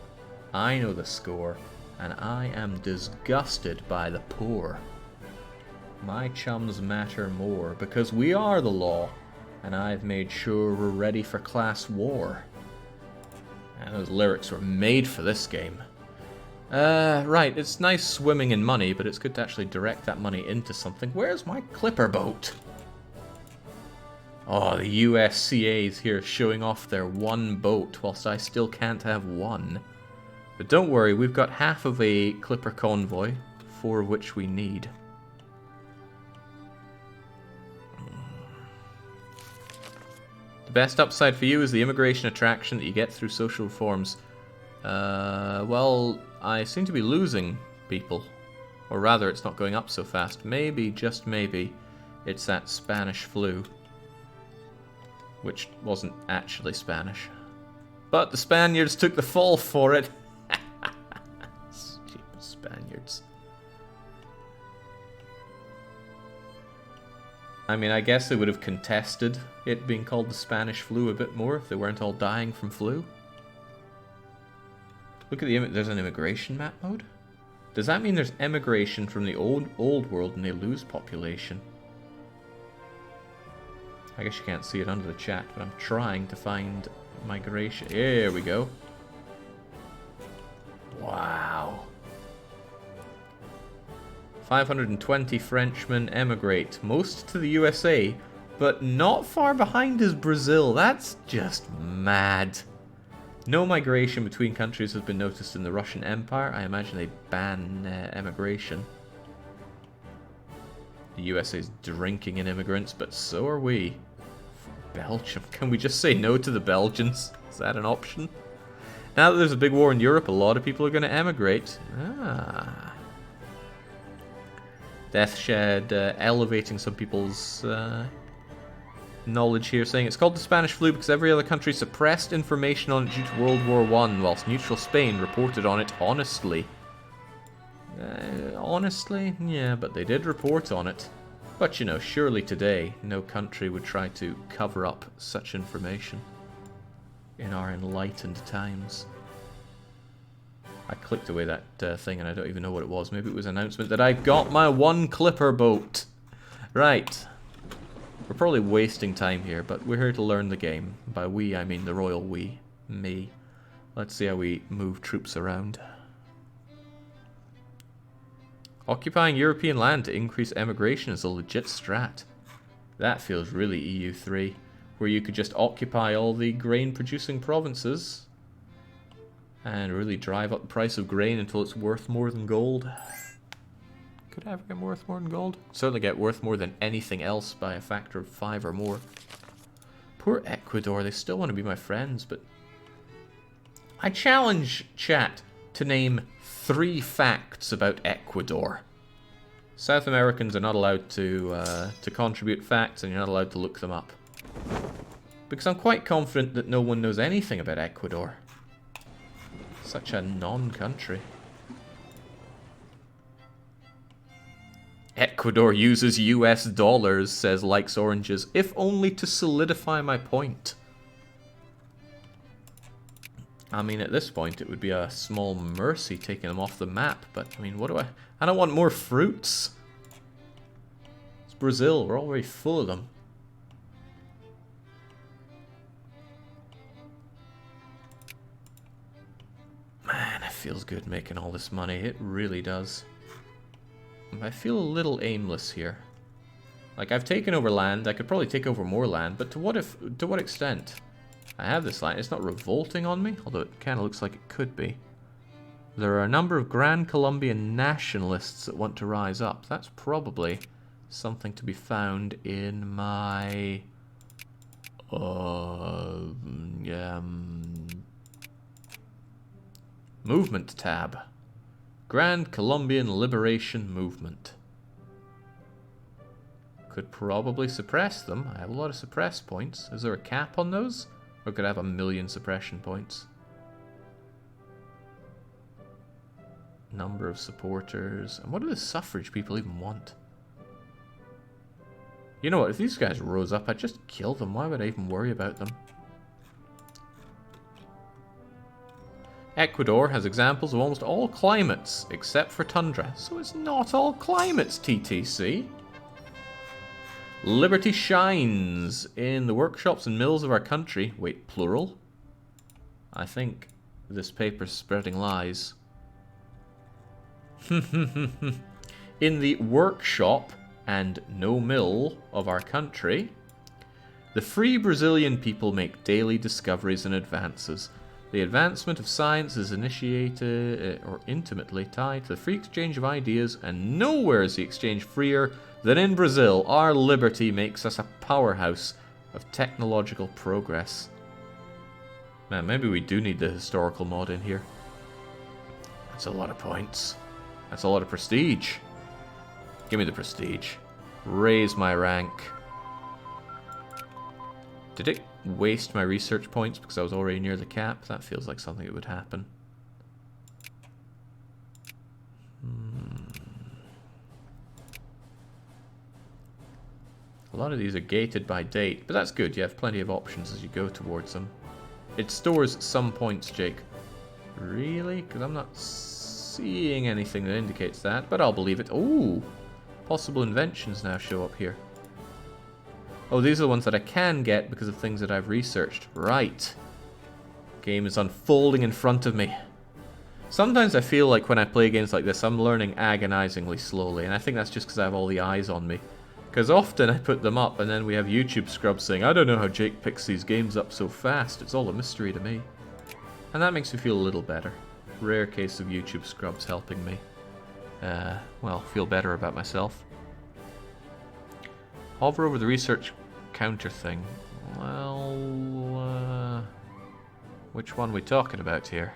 I know the score, and I am disgusted by the poor. My chums matter more, because we are the law, and I've made sure we're ready for class war. And those lyrics were made for this game. Right, it's nice swimming in money, but it's good to actually direct that money into something. Where's my clipper boat? Oh, the USCA's here showing off their one boat, whilst I still can't have one. But don't worry, we've got half of a clipper convoy, 4 of which we need. The best upside for you is the immigration attraction that you get through social reforms. Well, I seem to be losing people. Or rather, it's not going up so fast. Maybe, just maybe, it's that Spanish flu. Which wasn't actually Spanish. But the Spaniards took the fall for it. Stupid Spaniards. I mean, I guess they would have contested it being called the Spanish flu a bit more if they weren't all dying from flu. Look at the there's an immigration map mode? Does that mean there's emigration from the old world and they lose population? I guess you can't see it under the chat, but I'm trying to find migration. Here we go. Wow. 520 Frenchmen emigrate, most to the USA, but not far behind is Brazil. That's just mad. No migration between countries has been noticed in the Russian Empire. I imagine they ban emigration. The USA is drinking in immigrants, but so are we. Belgium. Can we just say no to the Belgians? Is that an option? Now that there's a big war in Europe, a lot of people are going to emigrate. Ah. Deathshed elevating some people's knowledge here, saying it's called the Spanish flu because every other country suppressed information on it due to World War I, whilst neutral Spain reported on it honestly. Honestly? Yeah, but they did report on it. But you know, surely today, no country would try to cover up such information in our enlightened times. I clicked away that thing and I don't even know what it was. Maybe it was an announcement that I got my one clipper boat. Right. We're probably wasting time here, but we're here to learn the game. By we, I mean the royal we. Me. Let's see how we move troops around. Occupying European land to increase emigration is a legit strat. That feels really EU3, where you could just occupy all the grain-producing provinces and really drive up the price of grain until it's worth more than gold. Could I ever get worth more than gold? Certainly get worth more than anything else by a factor of 5 or more. Poor Ecuador, they still want to be my friends, but... I challenge chat to name 3 facts about Ecuador. South Americans are not allowed to contribute facts, and you're not allowed to look them up. Because I'm quite confident that no one knows anything about Ecuador. Such a non-country. Ecuador uses US dollars, says Likes Oranges, if only to solidify my point. I mean, at this point, it would be a small mercy taking them off the map, but, I mean, what do I don't want more fruits. It's Brazil, we're already full of them. Man, it feels good making all this money, it really does. I feel a little aimless here. Like, I've taken over land, I could probably take over more land, but to what extent? I have this land, it's not revolting on me, although it kind of looks like it could be. There are a number of Grand Colombian nationalists that want to rise up. That's probably something to be found in my... movement tab. Grand Colombian Liberation Movement. Could probably suppress them. I have a lot of suppress points. Is there a cap on those? Or could I have 1,000,000 suppression points? Number of supporters. And what do the suffrage people even want? You know what? If these guys rose up, I'd just kill them. Why would I even worry about them? Ecuador has examples of almost all climates, except for tundra. So it's not all climates, TTC. Liberty shines in the workshops and mills of our country. Wait, plural? I think this paper's spreading lies. In the workshop and no mill of our country, the free Brazilian people make daily discoveries and advances. The advancement of science is initiated or intimately tied to the free exchange of ideas, and nowhere is the exchange freer than in Brazil. Our liberty makes us a powerhouse of technological progress. Man, maybe we do need the historical mod in here. That's a lot of points. That's a lot of prestige. Give me the prestige. Raise my rank. Did it waste my research points because I was already near the cap? That feels like something that would happen. A lot of these are gated by date, but that's good. You have plenty of options as you go towards them. It stores some points, Jake. Really? Because I'm not seeing anything that indicates that, but I'll believe it. Ooh! Possible inventions now show up here. Oh, these are the ones that I can get because of things that I've researched. Right. Game is unfolding in front of me. Sometimes I feel like when I play games like this, I'm learning agonizingly slowly, and I think that's just because I have all the eyes on me. Because often I put them up, and then we have YouTube scrubs saying, I don't know how Jake picks these games up so fast, it's all a mystery to me. And that makes me feel a little better. Rare case of YouTube scrubs helping me, well, feel better about myself. Hover over the research counter thing. Well, which one are we talking about here?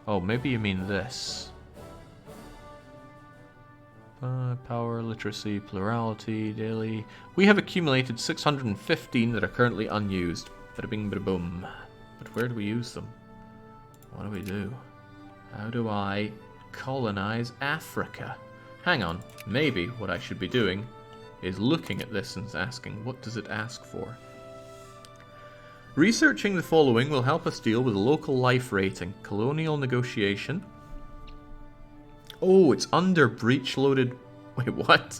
Oh, maybe you mean this. Power, literacy, plurality, daily. We have accumulated 615 that are currently unused. Bada bing, bada boom. But where do we use them? What do we do? How do I colonize Africa? Hang on, maybe what I should be doing is looking at this and asking, what does it ask for? Researching the following will help us deal with a local life rating. Colonial negotiation. Oh, it's under breech-loaded... Wait, what?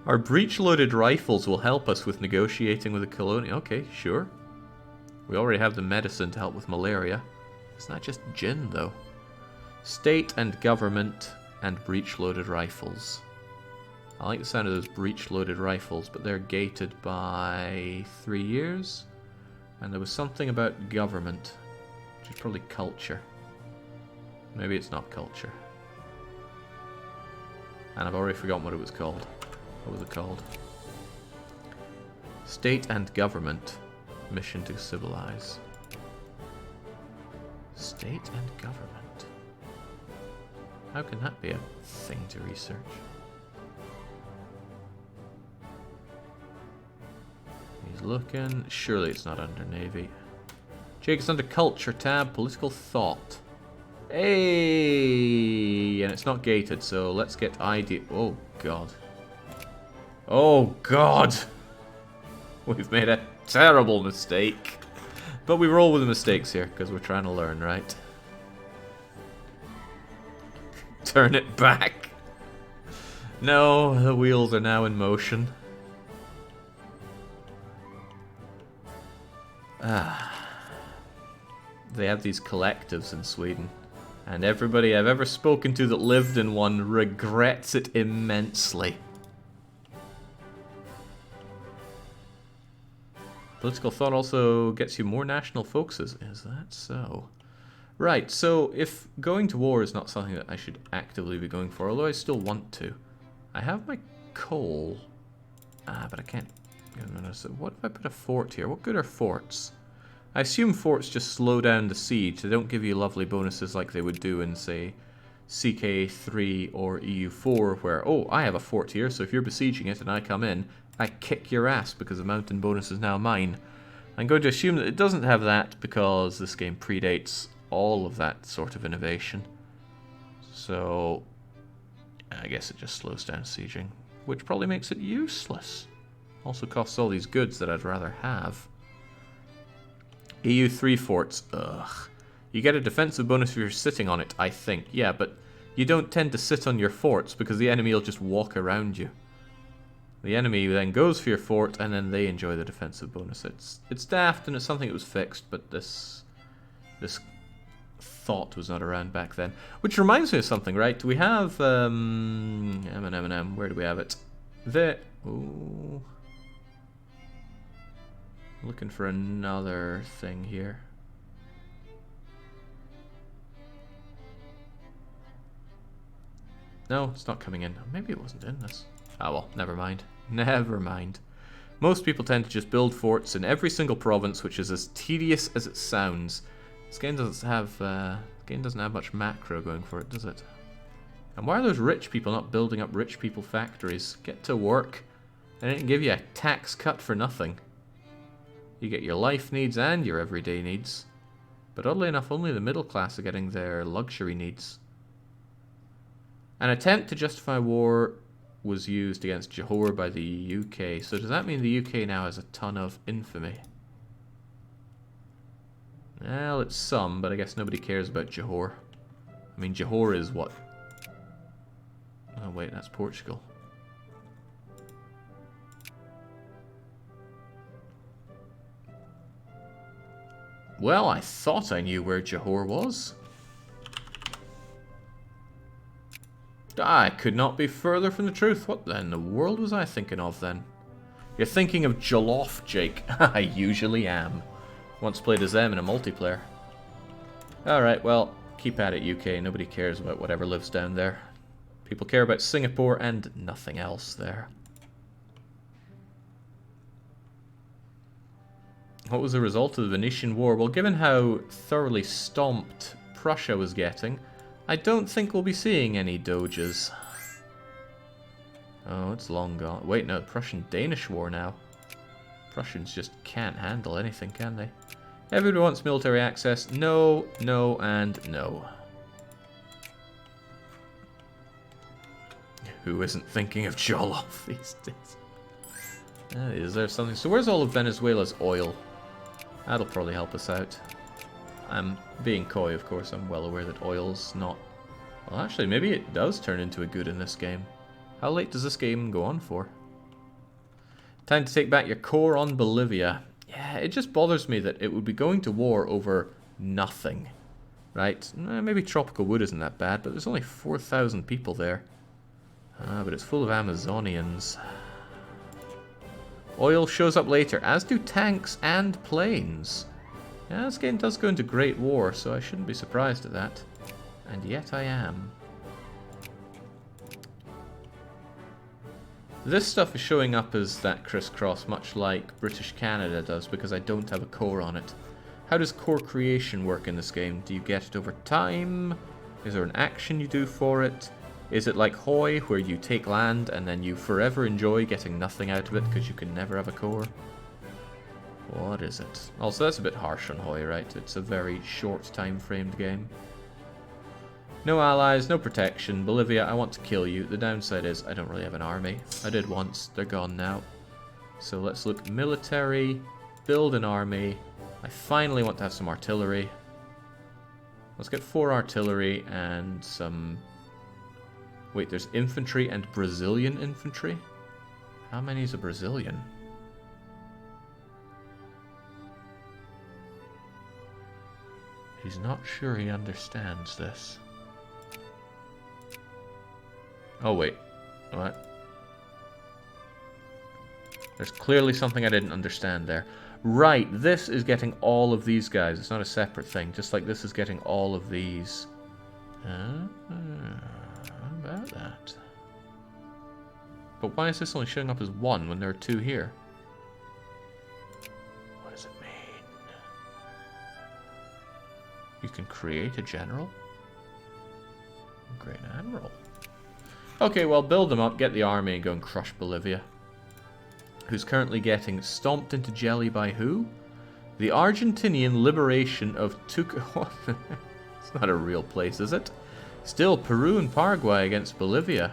Our breech-loaded rifles will help us with negotiating with the colonial. Okay, sure. We already have the medicine to help with malaria. It's not just gin, though. State and government and breech-loaded rifles. I like the sound of those breech-loaded rifles, but they're gated by 3 years. And there was something about government, which is probably culture. Maybe it's not culture. And I've already forgotten what it was called. What was it called? State and government. Mission to civilize. State and government. How can that be a thing to research? He's looking. Surely it's not under Navy. Jake, it's under Culture tab, Political Thought. Hey! And it's not gated, so let's get ID. Oh, God. Oh, God! We've made a terrible mistake. But we roll with the mistakes here, because we're trying to learn, right? Turn it back. No, the wheels are now in motion. They have these collectives in Sweden, and everybody I've ever spoken to that lived in one regrets it immensely. Political thought also gets you more national focuses. Is that so? Right, so if going to war is not something that I should actively be going for, although I still want to. I have my coal. But I can't. What if I put a fort here? What good are forts? I assume forts just slow down the siege. They don't give you lovely bonuses like they would do in, say, CK3 or EU4, where, oh, I have a fort here, so if you're besieging it and I come in, I kick your ass because the mountain bonus is now mine. I'm going to assume that it doesn't have that because this game predates all of that sort of innovation. So, I guess it just slows down sieging, which probably makes it useless. Also costs all these goods that I'd rather have. EU3 forts, ugh. You get a defensive bonus if you're sitting on it, I think. Yeah, but you don't tend to sit on your forts because the enemy will just walk around you. The enemy then goes for your fort and then they enjoy the defensive bonus. It's daft and it's something that was fixed, but this thought was not around back then. Which reminds me of something, right? We have M&M, where do we have it? There. Ooh. Looking for another thing here. No, it's not coming in. Maybe it wasn't in this. Ah, well, never mind. Never mind. Most people tend to just build forts in every single province, which is as tedious as it sounds. This game doesn't have much macro going for it, does it? And why are those rich people not building up rich people factories? Get to work. They didn't give you a tax cut for nothing. You get your life needs and your everyday needs. But oddly enough, only the middle class are getting their luxury needs. An attempt to justify war was used against Johor by the UK. So does that mean the UK now has a ton of infamy? Well, it's some, but I guess nobody cares about Johor. I mean, Johor is what? Oh wait, that's Portugal. Well, I thought I knew where Johor was. I could not be further from the truth. What in the world was I thinking of then? You're thinking of Jollof, Jake. I usually am. Once played as them in a multiplayer. Alright, well, keep at it, UK. Nobody cares about whatever lives down there. People care about Singapore and nothing else there. What was the result of the Venetian War? Well, given how thoroughly stomped Prussia was getting, I don't think we'll be seeing any doges. Oh, it's long gone. Wait, no, Prussian-Danish War now. Prussians just can't handle anything, can they? Everybody wants military access. No, no, and no. Who isn't thinking of Jollof these days? Is there something? So where's all of Venezuela's oil? That'll probably help us out. I'm being coy, of course. I'm well aware that oil's not... Well, actually, maybe it does turn into a good in this game. How late does this game go on for? Time to take back your core on Bolivia. Yeah, it just bothers me that it would be going to war over nothing. Right? Maybe tropical wood isn't that bad, but there's only 4,000 people there. But it's full of Amazonians. Oil shows up later, as do tanks and planes. Yeah, this game does go into Great War, so I shouldn't be surprised at that. And yet I am. This stuff is showing up as that crisscross, much like British Canada does, because I don't have a core on it. How does core creation work in this game? Do you get it over time? Is there an action you do for it? Is it like Hoi, where you take land and then you forever enjoy getting nothing out of it because you can never have a core? What is it? Also, that's a bit harsh on Hoi, right? It's a very short time-framed game. No allies, no protection. Bolivia, I want to kill you. The downside is I don't really have an army. I did once, they're gone now. So let's look military, build an army. I finally want to have some artillery. Let's get 4 artillery and some... Wait, there's infantry and Brazilian infantry? How many is a Brazilian? He's not sure he understands this. Oh, wait. What? There's clearly something I didn't understand there. Right, this is getting all of these guys. It's not a separate thing. Just like this is getting all of these. How about that? But why is this only showing up as 1 when there are 2 here? What does it mean? You can create a general? Great admiral. Okay, well, build them up, get the army, and go and crush Bolivia. Who's currently getting stomped into jelly by who? The Argentinian liberation of Tucumán. It's not a real place, is it? Still, Peru and Paraguay against Bolivia.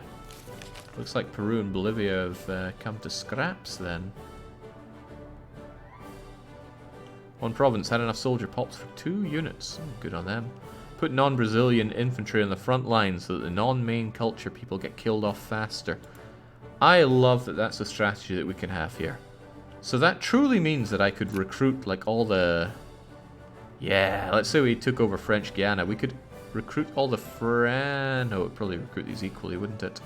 Looks like Peru and Bolivia have come to scraps then. One province had enough soldier pops for 2 units. Oh, good on them. Put non-Brazilian infantry on the front line so that the non-main culture people get killed off faster. I love that that's a strategy that we can have here. So that truly means that I could recruit like all the... Yeah, let's say we took over French Guiana. We could recruit all the No, it would probably recruit these equally, wouldn't it?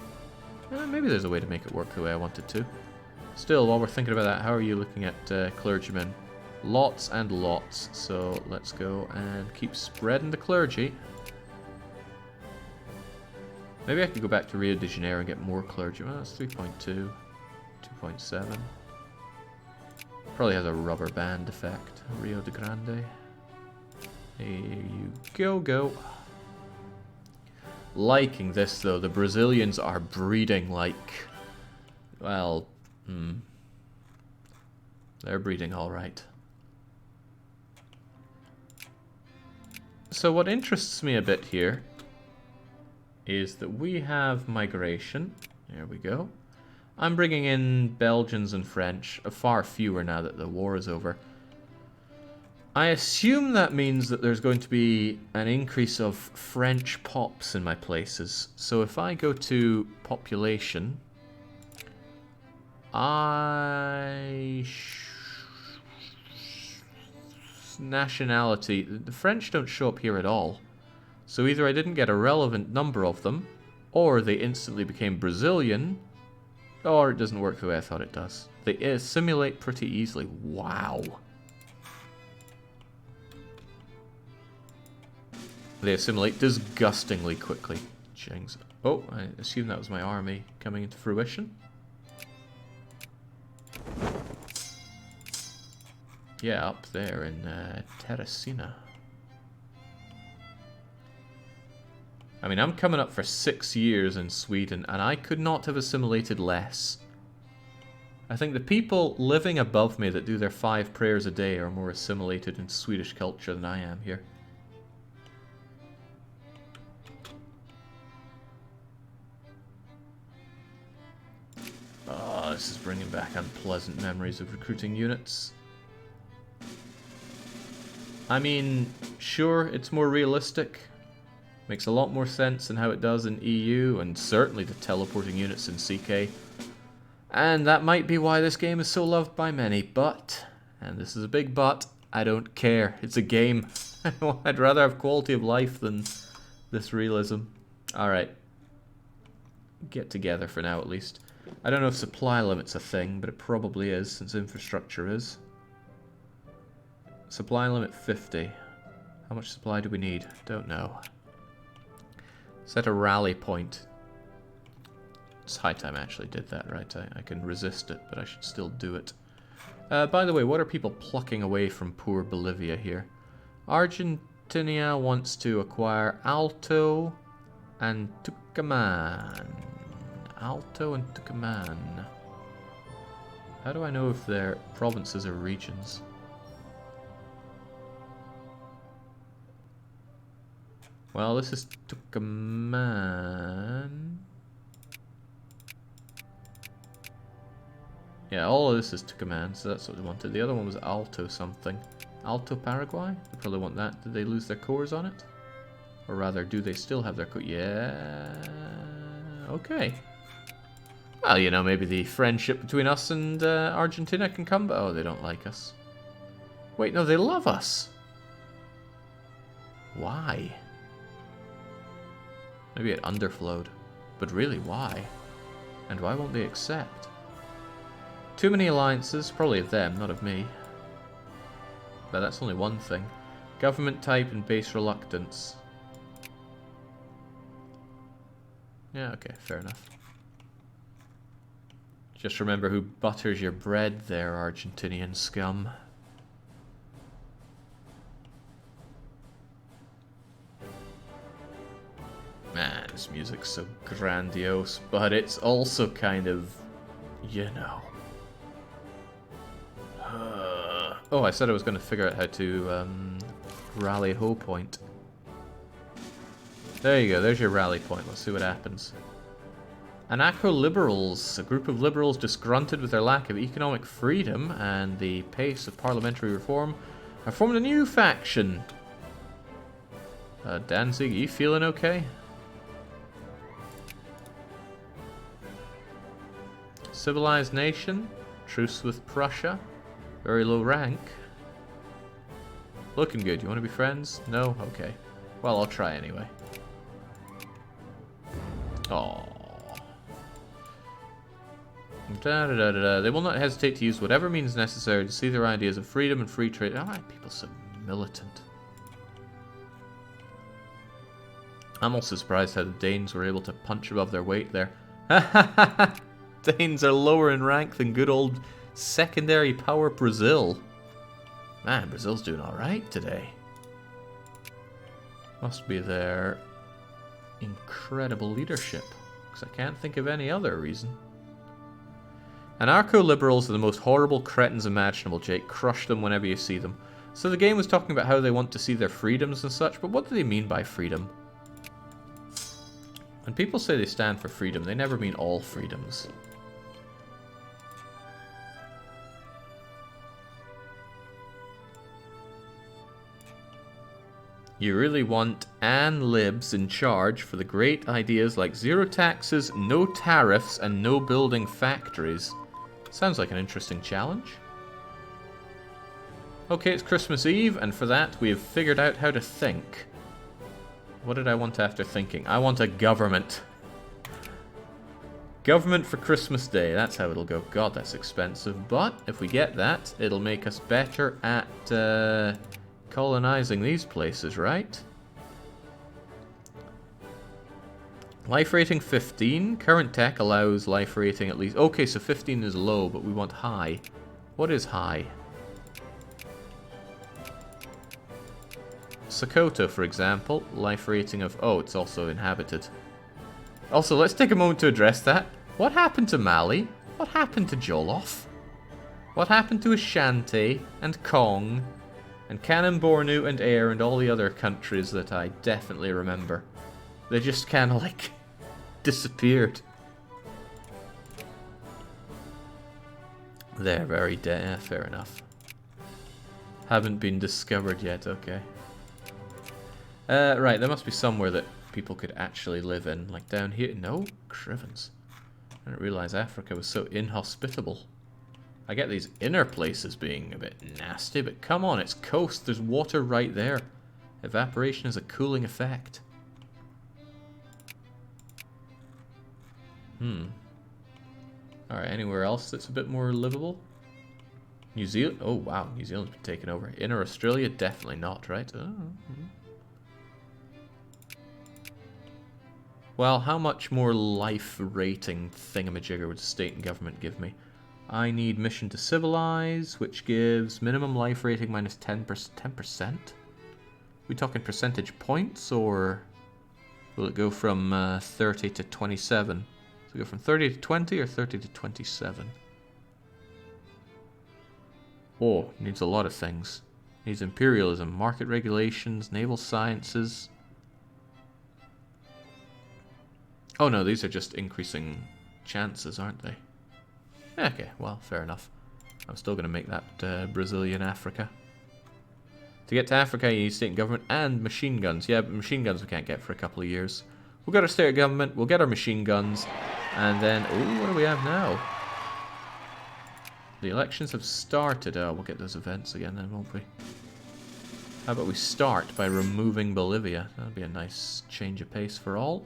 Maybe there's a way to make it work the way I wanted to. Still, while we're thinking about that, how are you looking at clergymen? Lots and lots, so let's go and keep spreading the clergy. Maybe I could go back to Rio de Janeiro and get more clergy. Well, that's 3.2, 2.7. Probably has a rubber band effect. Rio de Grande. There you go. Liking this though, the Brazilians are breeding like... Well, they're breeding alright. So what interests me a bit here is that we have migration. There we go. I'm bringing in Belgians and French, far fewer now that the war is over. I assume that means that there's going to be an increase of French pops in my places. So if I go to population, nationality, the French don't show up here at all. So either I didn't get a relevant number of them, or they instantly became Brazilian, or it doesn't work the way I thought it does. They assimilate pretty easily. Wow. They assimilate disgustingly quickly. Jings. Oh, I assume that was my army coming into fruition. Yeah, up there in Teresina. I mean, I'm coming up for 6 years in Sweden, and I could not have assimilated less. I think the people living above me that do their 5 prayers a day are more assimilated in Swedish culture than I am here. Oh, this is bringing back unpleasant memories of recruiting units. I mean, sure, it's more realistic. Makes a lot more sense than how it does in EU, and certainly the teleporting units in CK. And that might be why this game is so loved by many, but, and this is a big but, I don't care. It's a game. I'd rather have quality of life than this realism. Alright. Get together for now, at least. I don't know if supply limit's a thing, but it probably is, since infrastructure is. Supply limit 50. How much supply do we need? Don't know. Set a rally point. It's high time I actually did that, right? I can resist it, but I should still do it. By the way, what are people plucking away from poor Bolivia here? Argentina wants to acquire Alto and Tucumán. Alto and Tucumán. How do I know if they're provinces or regions? Well, this is Tucumán. Yeah, all of this is Tucumán, so that's what they wanted. The other one was Alto something. Alto Paraguay? They probably want that. Did they lose their cores on it? Or rather, do they still have their core? Yeah. Okay. Well, you know, maybe the friendship between us and Argentina can come, but oh, they don't like us. Wait, no, they love us. Why? Maybe it underflowed. But really, why? And why won't they accept? Too many alliances, probably of them, not of me. But that's only one thing. Government type and base reluctance. Yeah, okay, fair enough. Just remember who butters your bread there, Argentinian scum. Man, this music's so grandiose, but it's also kind of, you know. Oh, I said I was going to figure out how to rally Ho Point. There you go, there's your rally point. Let's see what happens. Anarcho-liberals, a group of liberals disgruntled with their lack of economic freedom and the pace of parliamentary reform, have formed a new faction. Danzig, you feeling okay? Civilized nation, truce with Prussia. Very low rank. Looking good. You want to be friends? No? Okay. Well, I'll try anyway. Aww. They will not hesitate to use whatever means necessary to see their ideas of freedom and free trade. Why are people so militant? I'm also surprised how the Danes were able to punch above their weight there. Danes are lower in rank than good old secondary power Brazil. Man, Brazil's doing alright today. Must be their incredible leadership, because I can't think of any other reason. Anarcho-liberals are the most horrible cretins imaginable, Jake. Crush them whenever you see them. So the game was talking about how they want to see their freedoms and such, but what do they mean by freedom? When people say they stand for freedom, they never mean all freedoms. You really want libs in charge for the great ideas like zero taxes, no tariffs, and no building factories. Sounds like an interesting challenge. Okay, it's Christmas Eve, and for that we have figured out how to think. What did I want after thinking? I want a government. Government for Christmas Day, that's how it'll go. God, that's expensive, but if we get that, it'll make us better at colonizing these places, right? Life rating 15. Current tech allows life rating at least... Okay, so 15 is low, but we want high. What is high? Sokoto, for example, life rating of... Oh, it's also inhabited. Also, let's take a moment to address that. What happened to Mali? What happened to Jollof? What happened to Ashanti and Kong and Kanem Bornu and Air and all the other countries that I definitely remember? They just kind of like disappeared. They're very dead. Fair enough. Haven't been discovered yet. Okay. Right, there must be somewhere that people could actually live in. Like down here. No? Crivens. I didn't realize Africa was so inhospitable. I get these inner places being a bit nasty, but come on, it's coast. There's water right there. Evaporation has a cooling effect. Alright, anywhere else that's a bit more livable? New Zealand? Oh, wow. New Zealand's been taken over. Inner Australia? Definitely not, right? Oh. Well, how much more life rating thingamajigger would state and government give me? I need mission to civilize, which gives minimum life rating minus 10%. 10%? We talking percentage points, or will it go from 30 to 27? So we go from 30 to 20 or 30 to 27? Oh, needs a lot of things. Needs imperialism, market regulations, naval sciences. Oh no, these are just increasing chances, aren't they? Okay, well, fair enough. I'm still going to make that Brazilian Africa. To get to Africa, you need state government and machine guns. Yeah, but machine guns we can't get for a couple of years. We'll get our state government, we'll get our machine guns, and then... Ooh, what do we have now? The elections have started. Oh, we'll get those events again then, won't we? How about we start by removing Bolivia? That'll be a nice change of pace for all.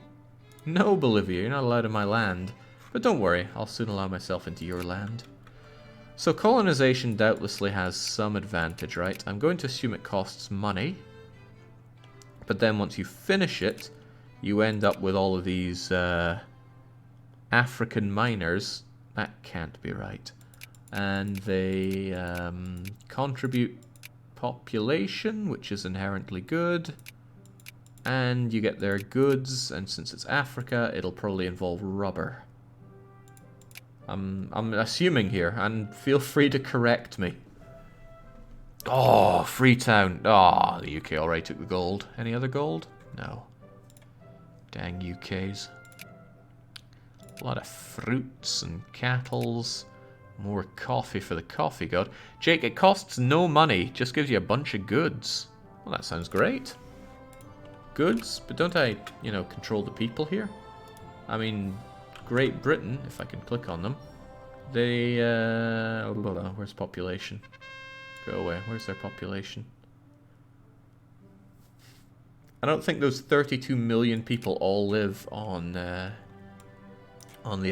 No, Bolivia, you're not allowed in my land. But don't worry, I'll soon allow myself into your land. So colonization doubtlessly has some advantage, right? I'm going to assume it costs money. But then once you finish it, you end up with all of these African miners. That can't be right. And they contribute population, which is inherently good. And you get their goods, and since it's Africa, it'll probably involve rubber. I'm assuming here, and feel free to correct me. Oh, Freetown. Oh, the UK already took the gold. Any other gold? No. Dang UKs. A lot of fruits and cattles. More coffee for the coffee god. Jake, it costs no money, just gives you a bunch of goods. Well, that sounds great. Goods, but don't I, you know, control the people here? I mean, Great Britain, if I can click on them, they, where's population? Go away, where's their population? I don't think those 32 million people all live on the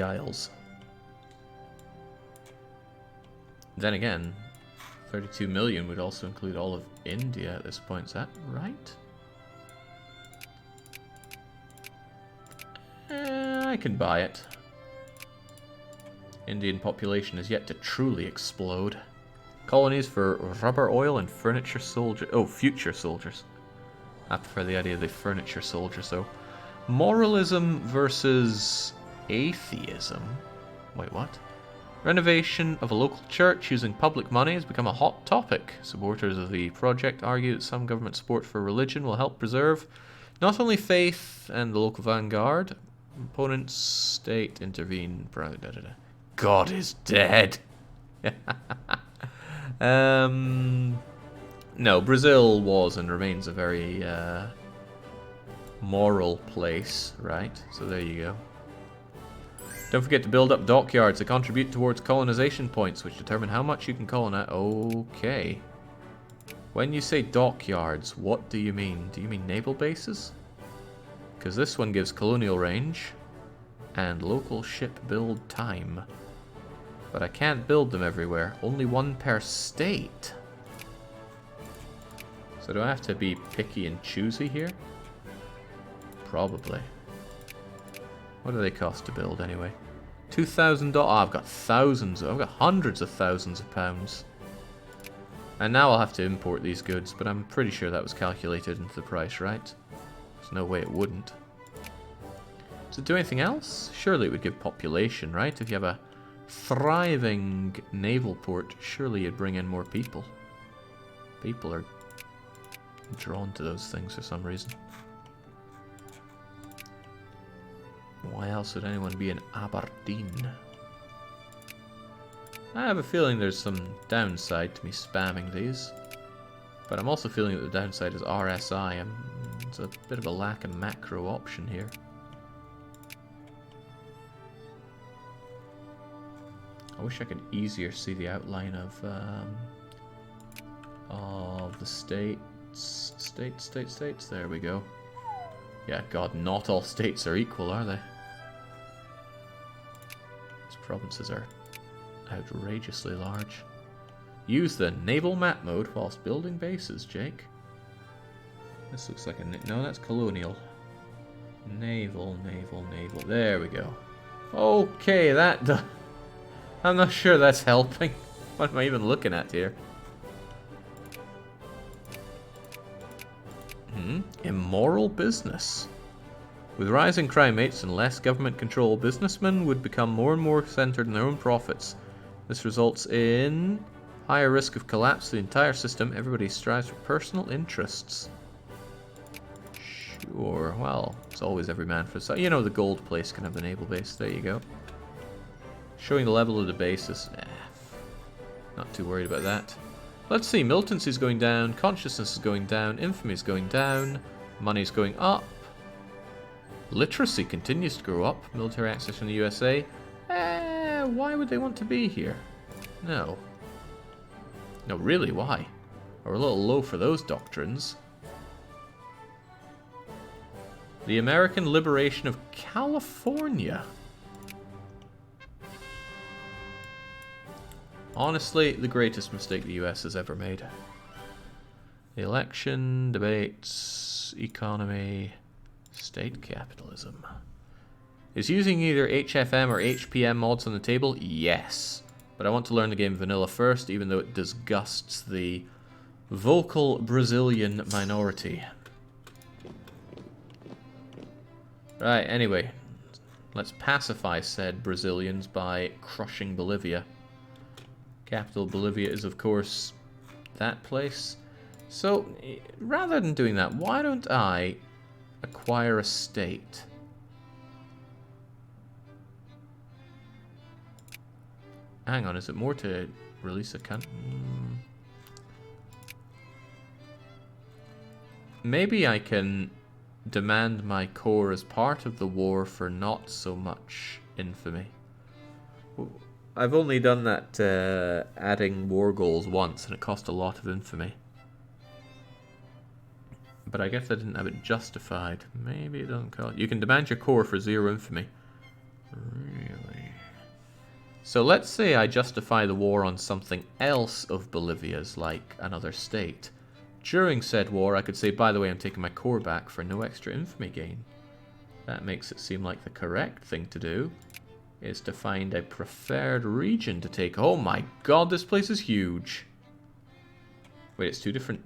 Isles. Then again, 32 million would also include all of India at this point, is that right? I can buy it. Indian population is yet to truly explode. Colonies for rubber, oil, and furniture soldiers. Oh, future soldiers. I prefer the idea of the furniture soldiers, though. Moralism versus atheism. Wait, what? Renovation of a local church using public money has become a hot topic. Supporters of the project argue that some government support for religion will help preserve not only faith and the local vanguard. Opponents state intervene. God is dead. No, Brazil was and remains a very moral place, right? So there you go. Don't forget to build up dockyards that contribute towards colonization points, which determine how much you can colonize. Okay. When you say dockyards, what do you mean? Do you mean naval bases? Because this one gives colonial range and local ship build time. But I can't build them everywhere. Only one per state. So do I have to be picky and choosy here? Probably. What do they cost to build anyway? $2,000. Oh, I've got thousands. I've got hundreds of thousands of pounds. And now I'll have to import these goods, but I'm pretty sure that was calculated into the price, right? There's no way it wouldn't. Does it do anything else? Surely it would give population, right? If you have a thriving naval port, surely you'd bring in more people. People are drawn to those things for some reason. Why else would anyone be in Aberdeen? I have a feeling there's some downside to me spamming these. But I'm also feeling that the downside is RSI. I'm It's a bit of a lack of macro option here. I wish I could easier see the outline of the states. States. There we go. Yeah, God, not all states are equal, are they? These provinces are outrageously large. Use the naval map mode whilst building bases, Jake. This looks like a... No, that's colonial. Naval. There we go. Okay, that... I'm not sure that's helping. What am I even looking at here? Immoral business. With rising crime rates and less government control, businessmen would become more and more centered in their own profits. This results in higher risk of collapse to the entire system. Everybody strives for personal interests. Sure, well, it's always every man for himself. You know, the gold place can have the naval base. There you go. Showing the level of the bases. Not too worried about that. Let's see, militancy is going down, consciousness is going down, infamy is going down, money is going up. Literacy continues to grow up. Military access from the USA. Why would they want to be here? No. No, really, why? We're a little low for those doctrines. The American liberation of California. Honestly, the greatest mistake the US has ever made. The election, debates, economy, state capitalism. Is using either HFM or HPM mods on the table? Yes. But I want to learn the game vanilla first, even though it disgusts the vocal Brazilian minority. Right, anyway. Let's pacify said Brazilians by crushing Bolivia. Capital Bolivia is, of course, that place. So, rather than doing that, why don't I acquire a state? Hang on, is it more to release a country? Maybe I can demand my core as part of the war for not so much infamy. I've only done that adding war goals once, and it cost a lot of infamy. But I guess I didn't have it justified. Maybe it doesn't cost. You can demand your core for 0 infamy. Really? So let's say I justify the war on something else of Bolivia's, like another state. During said war, I could say, by the way, I'm taking my core back for no extra infamy gain. That makes it seem like the correct thing to do is to find a preferred region to take. Oh my god, this place is huge. Wait, it's 2 different...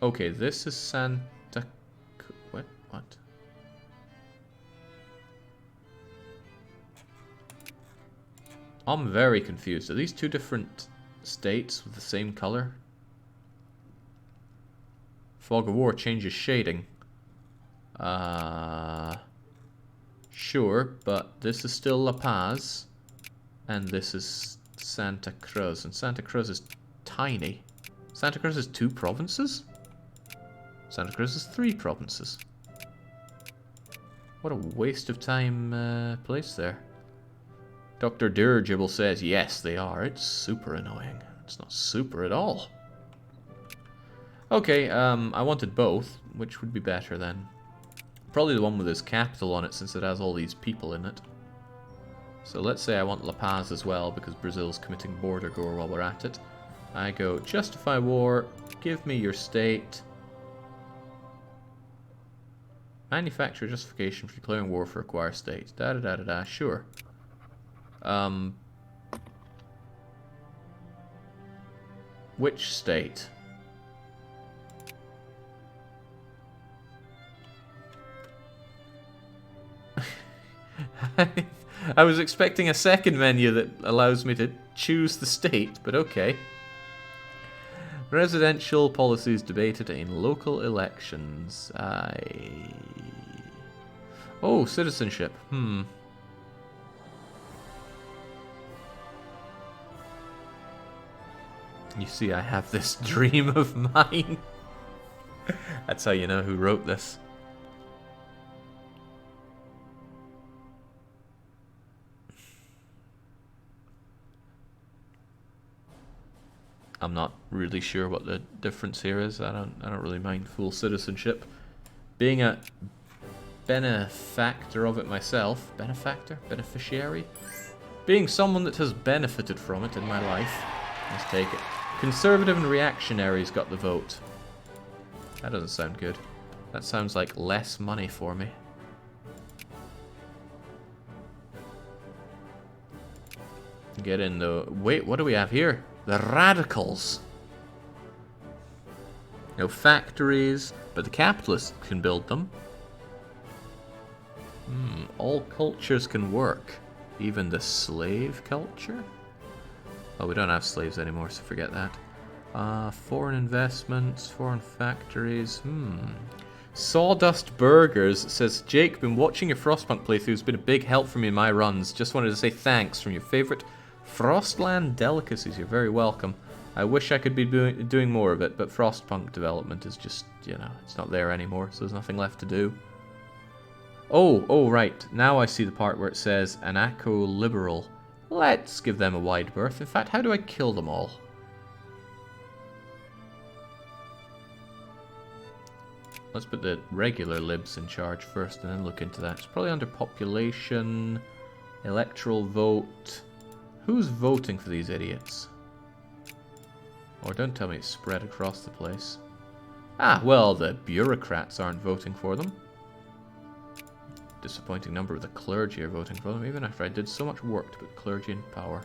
Okay, this is Santa... What? I'm very confused. Are these 2 different states with the same color? Fog of War changes shading. Sure, but this is still La Paz, and this is Santa Cruz, and Santa Cruz is tiny. Santa Cruz is 2 provinces? Santa Cruz is 3 provinces. What a waste of time placed there. Dr. Dirigible says, yes, they are. It's super annoying. It's not super at all. Okay, I wanted both. Which would be better then? Probably the one with his capital on it, since it has all these people in it. So let's say I want La Paz as well, because Brazil's committing border gore while we're at it. I go, justify war, give me your state. Manufacture justification for declaring war for acquired state. Da-da-da-da-da, sure. Which state? I was expecting a second menu that allows me to choose the state, but okay. Residential policies debated in local elections. Oh, citizenship. You see, I have this dream of mine. That's how you know who wrote this. I'm not really sure what the difference here is. I don't really mind full citizenship. Being a benefactor of it myself. Benefactor? Beneficiary? Being someone that has benefited from it in my life. Let's take it. Conservative and reactionaries got the vote. That doesn't sound good. That sounds like less money for me. Get in though. Wait, what do we have here? The radicals. No factories, but the capitalists can build them. All cultures can work. Even the slave culture? Oh, we don't have slaves anymore, so forget that. Foreign investments, foreign factories. Sawdust Burgers says, Jake, been watching your Frostpunk playthrough. It's been a big help for me in my runs. Just wanted to say thanks from your favourite Frostland delicacies. You're very welcome. I wish I could be doing more of it, but Frostpunk development is just, you know, it's not there anymore, so there's nothing left to do. Oh, right. Now I see the part where it says anarcho-liberal. Let's give them a wide berth. In fact, how do I kill them all? Let's put the regular libs in charge first and then look into that. It's probably under population, electoral vote. Who's voting for these idiots? Or don't tell me it's spread across the place. Ah, well, the bureaucrats aren't voting for them. Disappointing number of the clergy are voting for them, even after I did so much work to put clergy in power.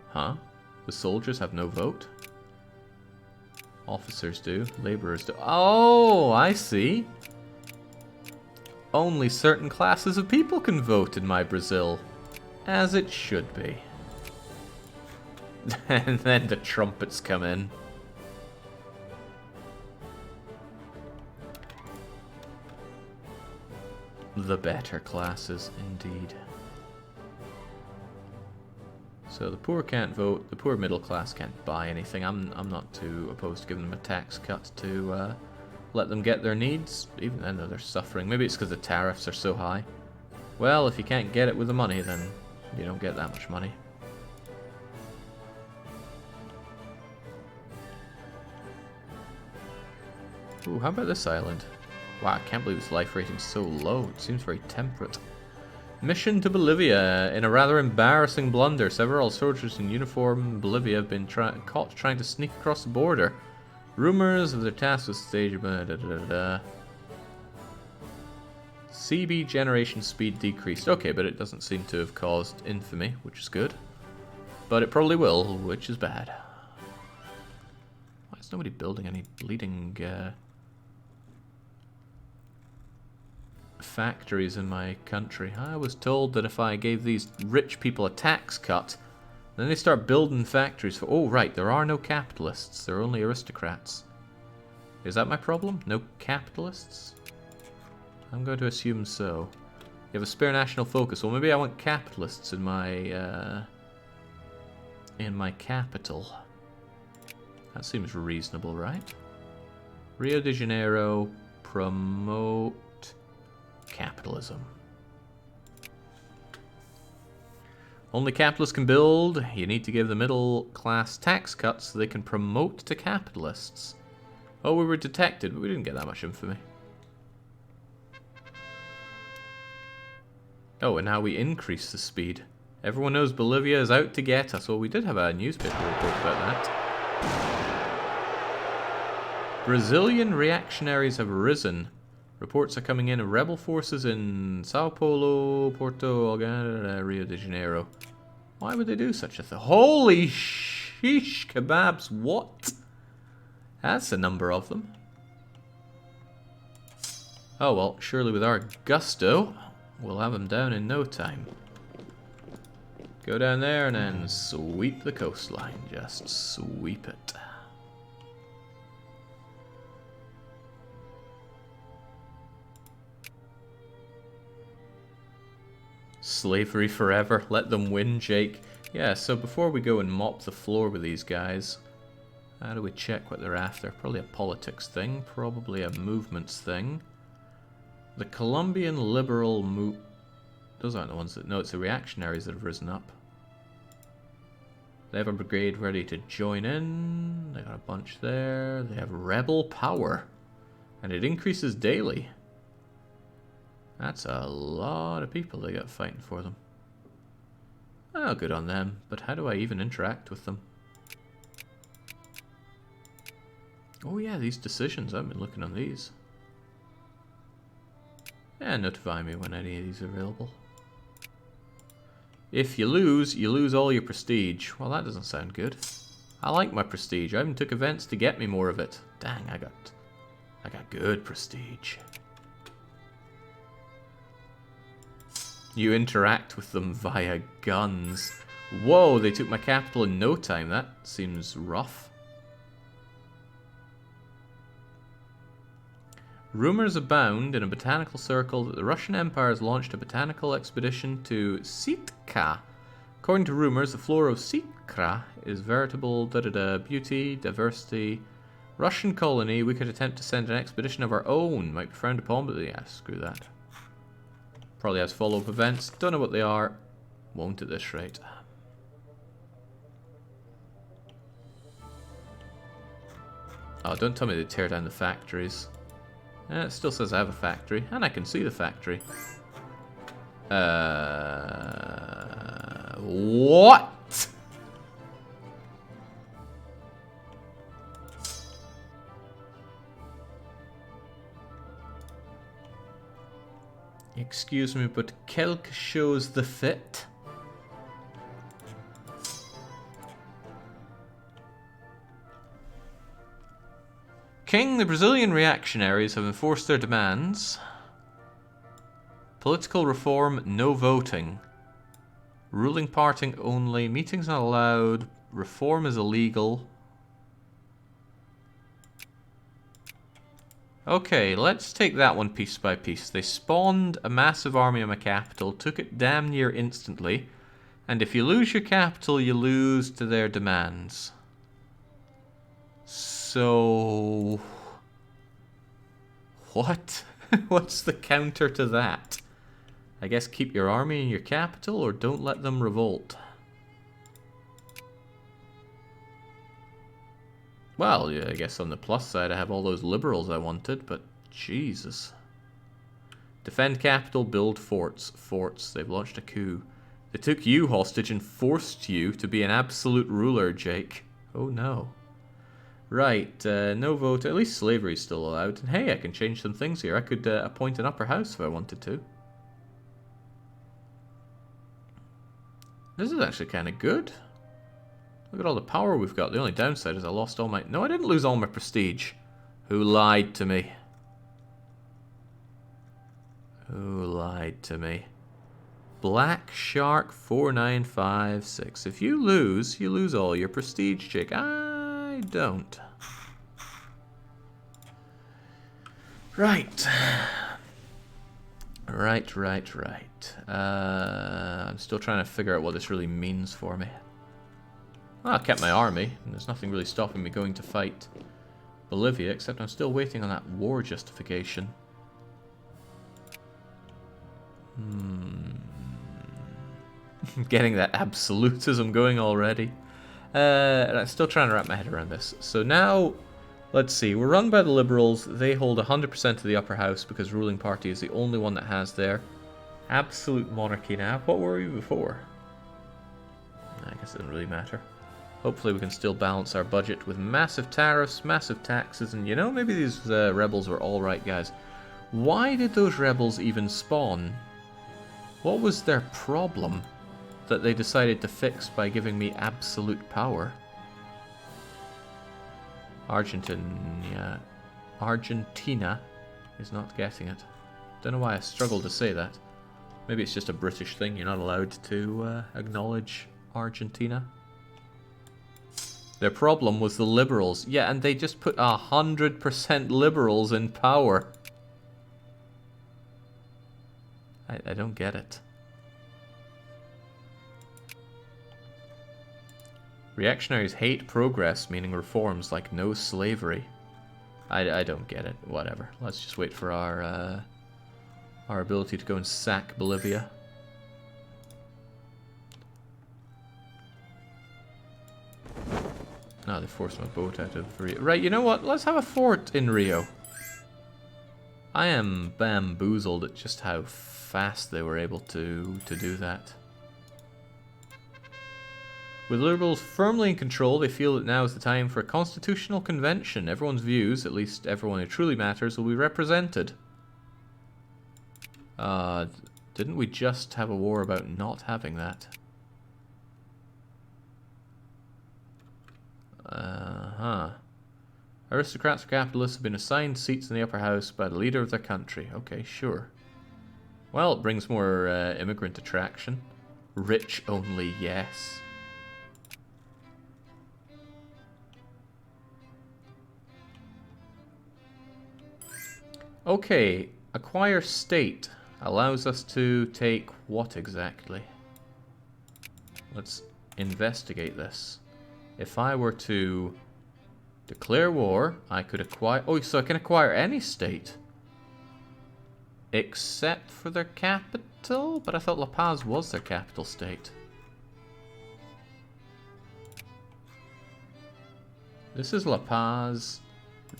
Huh? The soldiers have no vote? Officers do. Laborers do. Oh, I see. Only certain classes of people can vote in my Brazil. As it should be. And then the trumpets come in. The better classes, indeed. So the poor can't vote, the poor middle class can't buy anything. I'm not too opposed to giving them a tax cut to let them get their needs, even though they're suffering. Maybe it's because the tariffs are so high. Well, if you can't get it with the money, then you don't get that much money. Ooh, how about this island? Wow, I can't believe its life rating's so low. It seems very temperate. Mission to Bolivia. In a rather embarrassing blunder, several soldiers in uniform in Bolivia have been caught trying to sneak across the border. Rumors of their task with stage... CB generation speed decreased. Okay, but it doesn't seem to have caused infamy, which is good. But it probably will, which is bad. Why is nobody building any bleeding... factories in my country? I was told that if I gave these rich people a tax cut, then they start building factories for... Oh, right, there are no capitalists. There are only aristocrats. Is that my problem? No capitalists? I'm going to assume so. You have a spare national focus. Well, maybe I want capitalists in my capital. That seems reasonable, right? Rio de Janeiro, promote capitalism. Only capitalists can build. You need to give the middle class tax cuts so they can promote to capitalists. Oh, we were detected, but we didn't get that much infamy. Oh, and now we increase the speed. Everyone knows Bolivia is out to get us. Well, we did have a newspaper report about that. Brazilian reactionaries have risen. Reports are coming in of rebel forces in Sao Paulo, Porto, Rio de Janeiro. Why would they do such a thing? Holy sheesh kebabs, what? That's a number of them. Oh well, surely with our gusto, we'll have them down in no time. Go down there and then sweep the coastline. Just sweep it. Slavery forever. Let them win, Jake. Yeah, so before we go and mop the floor with these guys, how do we check what they're after? Probably a politics thing. Probably a movements thing. The Colombian Liberal Those aren't the ones that... No, it's the reactionaries that have risen up. They have a brigade ready to join in. They got a bunch there. They have rebel power. And it increases daily. That's a lot of people they got fighting for them. Oh, good on them. But how do I even interact with them? Oh yeah, these decisions. I've been looking on these. Yeah, notify me when any of these are available. If you lose all your prestige. Well, that doesn't sound good. I like my prestige. I even took events to get me more of it. Dang, I got good prestige. You interact with them via guns. Whoa, they took my capital in no time. That seems rough. Rumors abound in a botanical circle that the Russian Empire has launched a botanical expedition to Sitka. According to rumors, the flora of Sitka is veritable beauty, diversity. Russian colony, we could attempt to send an expedition of our own. Might be frowned upon, but yeah, screw that. Probably has follow-up events. Don't know what they are. Won't at this rate. Oh, don't tell me they tear down the factories. It still says I have a factory, and I can see the factory. What? Excuse me, but quelque chose the fit. King, the Brazilian reactionaries have enforced their demands. Political reform, no voting. Ruling party only, meetings not allowed, reform is illegal. Okay, let's take that one piece by piece. They spawned a massive army on my capital, took it damn near instantly, and if you lose your capital, you lose to their demands. So... what? What's the counter to that? I guess keep your army in your capital or don't let them revolt. Well, yeah, I guess on the plus side I have all those liberals I wanted, but Jesus. Defend capital, build forts. Forts. They've launched a coup. They took you hostage and forced you to be an absolute ruler, Jake. Oh no. Right, no vote. At least slavery is still allowed. And hey, I can change some things here. I could appoint an upper house if I wanted to. This is actually kind of good. Look at all the power we've got. The only downside is I lost all my... No, I didn't lose all my prestige. Who lied to me? Who lied to me? Black Shark 4956. If you lose all your prestige, Jake. I don't. Right. Right. I'm still trying to figure out what this really means for me. Well, I kept my army, and there's nothing really stopping me going to fight Bolivia, except I'm still waiting on that war justification. Getting that absolutism going already. And I'm still trying to wrap my head around this. So now, let's see. We're run by the Liberals. They hold 100% of the upper house because ruling party is the only one that has their absolute monarchy now. What were we before? I guess it doesn't really matter. Hopefully we can still balance our budget with massive tariffs, massive taxes, and you know, maybe these rebels were alright guys. Why did those rebels even spawn? What was their problem that they decided to fix by giving me absolute power? Argentina is not getting it. Don't know why I struggle to say that. Maybe it's just a British thing, you're not allowed to acknowledge Argentina. Their problem was the Liberals. Yeah, and they just put 100% Liberals in power. I don't get it. Reactionaries hate progress, meaning reforms like no slavery. I don't get it. Whatever. Let's just wait for our ability to go and sack Bolivia. No, they forced my boat out of Rio. Right, you know what? Let's have a fort in Rio. I am bamboozled at just how fast they were able to do that. With Liberals firmly in control, they feel that now is the time for a constitutional convention. Everyone's views, at least everyone who truly matters, will be represented. Didn't we just have a war about not having that? Aristocrats or capitalists have been assigned seats in the upper house by the leader of their country. Okay, sure. Well, it brings more immigrant attraction. Rich only, yes. Okay, acquire state allows us to take what exactly? Let's investigate this. If I were to declare war, I could acquire... Oh, so I can acquire any state. Except for their capital? But I thought La Paz was their capital state. This is La Paz.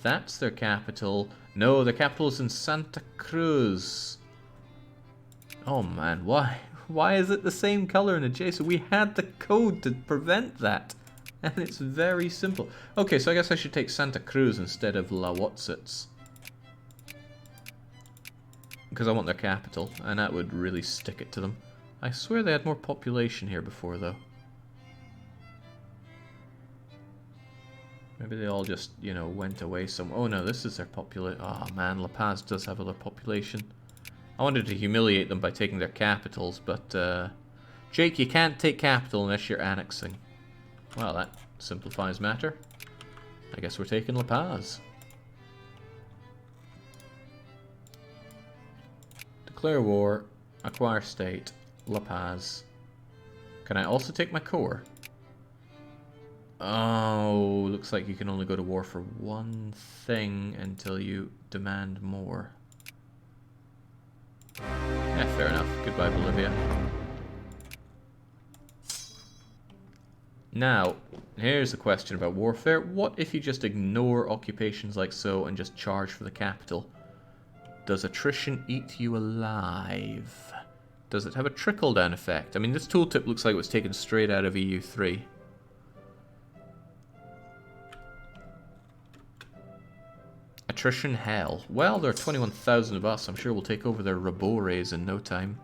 That's their capital. No, the capital is in Santa Cruz. Oh man, why? Why is it the same color in adjacent? We had the code to prevent that. And it's very simple. Okay, so I guess I should take Santa Cruz instead of La Whatsits. Because I want their capital, and that would really stick it to them. I swear they had more population here before, though. Maybe they all just, you know, went away some... Oh no, this is their population. Oh man, La Paz does have other population. I wanted to humiliate them by taking their capitals, but... Jake, you can't take capital unless you're annexing. Well, that simplifies matter. I guess we're taking La Paz. Declare war, acquire state, La Paz. Can I also take my core? Oh, looks like you can only go to war for one thing until you demand more. Yeah, fair enough. Goodbye, Bolivia. Now, here's the question about warfare. What if you just ignore occupations like so and just charge for the capital? Does attrition eat you alive? Does it have a trickle-down effect? I mean, this tooltip looks like it was taken straight out of EU3. Attrition hell. Well, there are 21,000 of us. I'm sure we'll take over their Rabores in no time.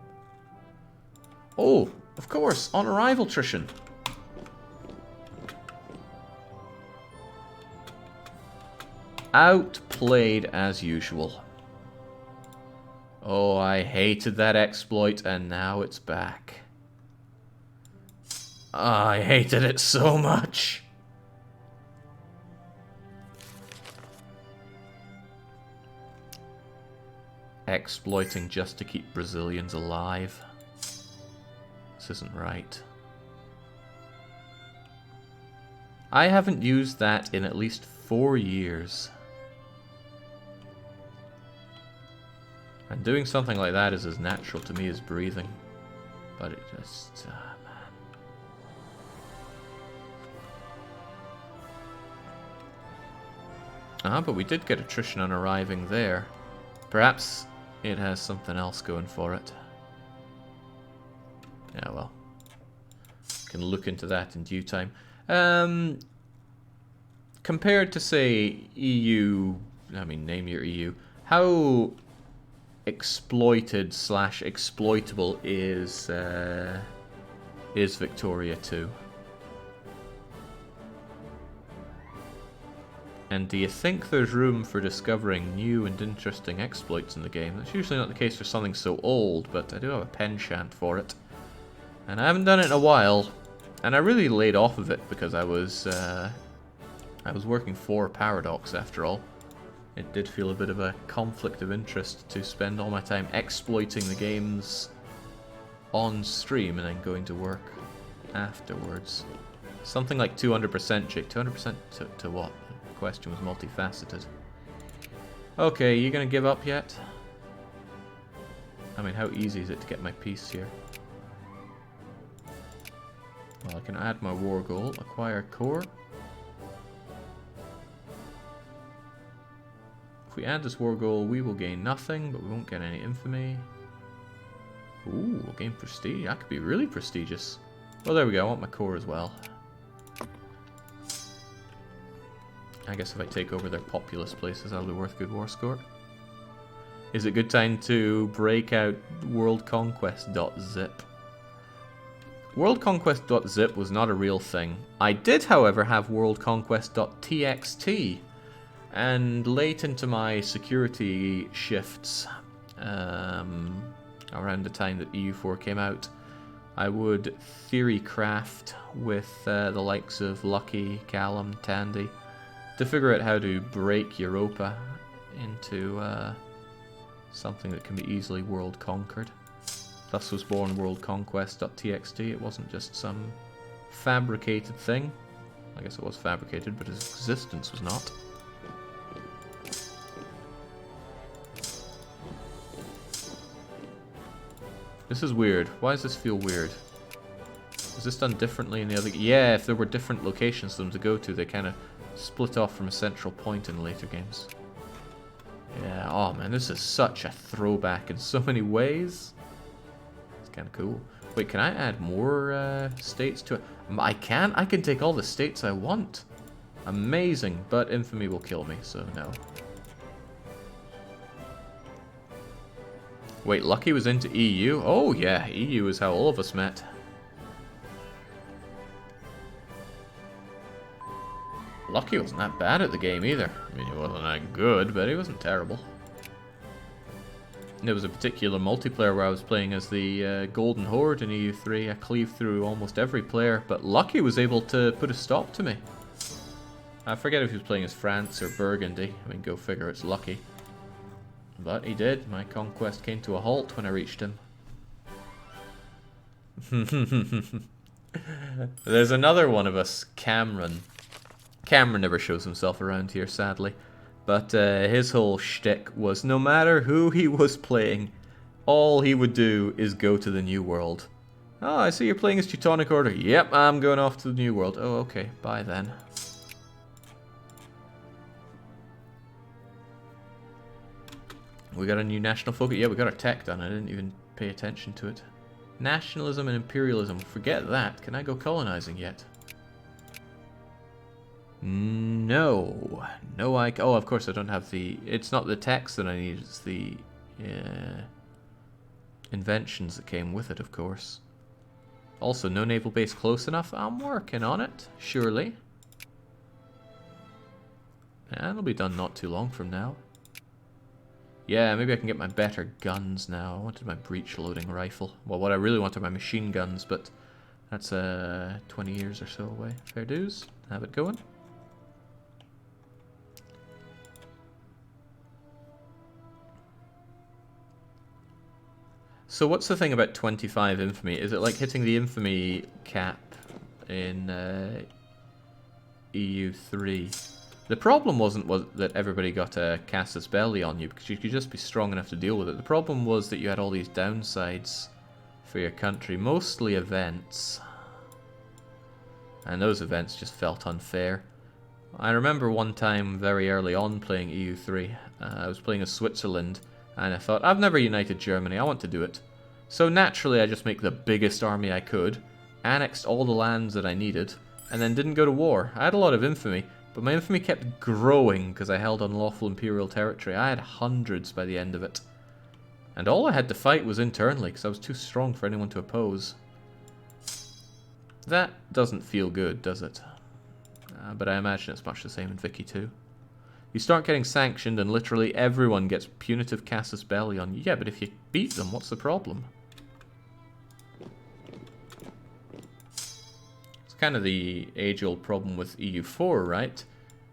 Oh, of course, on arrival attrition. Outplayed as usual. Oh, I hated that exploit, and now it's back. I hated it so much. Exploiting just to keep Brazilians alive. This isn't right. I haven't used that in at least 4 years. And doing something like that is as natural to me as breathing. But it just... man. But we did get attrition on arriving there. Perhaps it has something else going for it. Yeah, well. Can look into that in due time. Compared to, say, EU... I mean, name your EU. How... exploited / exploitable is Victoria 2? And do you think there's room for discovering new and interesting exploits in the game? That's usually not the case for something so old, but I do have a penchant for it. And I haven't done it in a while, and I really laid off of it because I was working for Paradox after all. It did feel a bit of a conflict of interest to spend all my time exploiting the games on stream and then going to work afterwards. Something like 200%, Jake. 200% to what? The question was multifaceted. Okay, you gonna give up yet? I mean, how easy is it to get my piece here? Well, I can add my war goal, acquire core. If we add this war goal, we will gain nothing, but we won't get any infamy. Ooh, we'll gain prestige. That could be really prestigious. Well, there we go. I want my core as well. I guess if I take over their populous places, that'll be worth good war score. Is it good time to break out worldconquest.zip? Worldconquest.zip was not a real thing. I did, however, have worldconquest.txt. And late into my security shifts, around the time that EU4 came out, I would theory craft with the likes of Lucky, Callum, Tandy to figure out how to break Europa into something that can be easily world conquered. Thus was born worldconquest.txt. It wasn't just some fabricated thing. I guess it was fabricated, but its existence was not. This is weird. Why does this feel weird? Is this done differently in the other... Yeah, if there were different locations for them to go to, they kind of split off from a central point in later games. Yeah, oh man, this is such a throwback in so many ways. It's kind of cool. Wait, can I add more states to it? I can. I can take all the states I want. Amazing, but infamy will kill me, so no. Wait, Lucky was into EU? Oh yeah, EU is how all of us met. Lucky wasn't that bad at the game either. I mean, he wasn't that good, but he wasn't terrible. There was a particular multiplayer where I was playing as the Golden Horde in EU3. I cleaved through almost every player, but Lucky was able to put a stop to me. I forget if he was playing as France or Burgundy. I mean, go figure, it's Lucky. But he did. My conquest came to a halt when I reached him. There's another one of us, Cameron. Cameron never shows himself around here, sadly. But his whole shtick was no matter who he was playing, all he would do is go to the New World. Oh, I see you're playing as Teutonic Order. Yep, I'm going off to the New World. Oh, okay. Bye then. We got a new national focus. Yeah, we got our tech done. I didn't even pay attention to it. Nationalism and imperialism. Forget that. Can I go colonizing yet? No. No, oh, of course I don't have the... It's not the text that I need. It's the inventions that came with it, of course. Also, no naval base close enough. I'm working on it, surely. Yeah, it'll be done not too long from now. Yeah, maybe I can get my better guns now. I wanted my breech-loading rifle. Well, what I really wanted were my machine guns, but that's 20 years or so away. Fair dues. Have it going. So what's the thing about 25 infamy? Is it like hitting the infamy cap in EU3? The problem was that everybody got a casus belli on you, because you could just be strong enough to deal with it. The problem was that you had all these downsides for your country, mostly events. And those events just felt unfair. I remember one time very early on playing EU3, I was playing as Switzerland, and I thought, I've never united Germany, I want to do it. So naturally I just make the biggest army I could, annexed all the lands that I needed, and then didn't go to war. I had a lot of infamy. But my infamy kept growing because I held unlawful imperial territory. I had hundreds by the end of it. And all I had to fight was internally because I was too strong for anyone to oppose. That doesn't feel good, does it? But I imagine it's much the same in Vicky 2. You start getting sanctioned and literally everyone gets punitive casus belli on you. Yeah, but if you beat them, what's the problem? Kind of the age-old problem with EU4, right?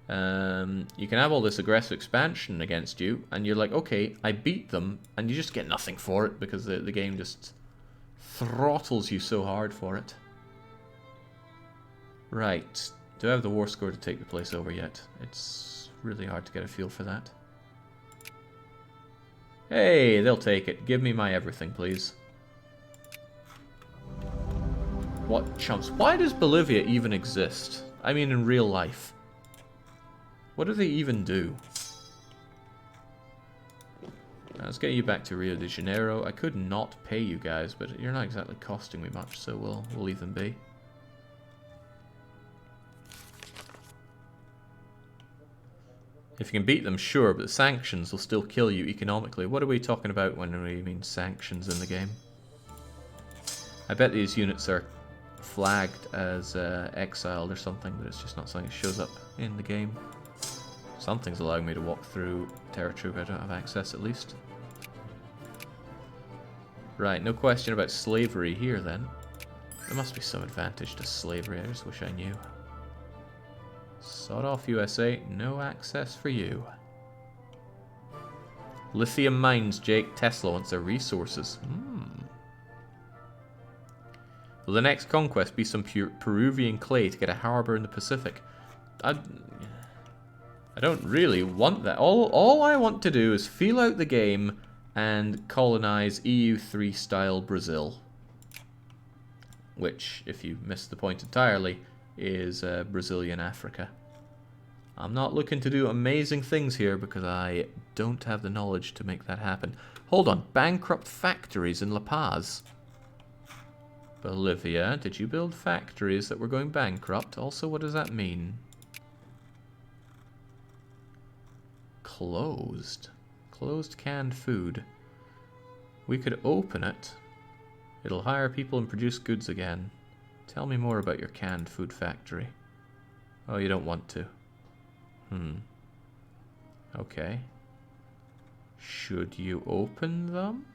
You can have all this aggressive expansion against you, and you're like, okay, I beat them, and you just get nothing for it because the game just throttles you so hard for it. Right. Do I have the war score to take the place over yet? It's really hard to get a feel for that. Hey, they'll take it. Give me my everything, please. What chumps? Why does Bolivia even exist? I mean, in real life. What do they even do? Let's get you back to Rio de Janeiro. I could not pay you guys, but you're not exactly costing me much, so we'll leave them be. If you can beat them, sure, but the sanctions will still kill you economically. What are we talking about when we mean sanctions in the game? I bet these units are flagged as exiled or something, but it's just not something that shows up in the game. Something's allowing me to walk through territory where I don't have access, at least. Right, no question about slavery here, then. There must be some advantage to slavery, I just wish I knew. Sod off, USA. No access for you. Lithium mines, Jake. Tesla wants their resources. Will the next conquest be some Peruvian clay to get a harbour in the Pacific? I don't really want that. All I want to do is feel out the game and colonize EU3 style Brazil. Which, if you missed the point entirely, is Brazilian Africa. I'm not looking to do amazing things here because I don't have the knowledge to make that happen. Hold on, bankrupt factories in La Paz. Bolivia, did you build factories that were going bankrupt? Also, what does that mean? Closed. Closed canned food. We could open it. It'll hire people and produce goods again. Tell me more about your canned food factory. Oh, you don't want to. Okay. Should you open them?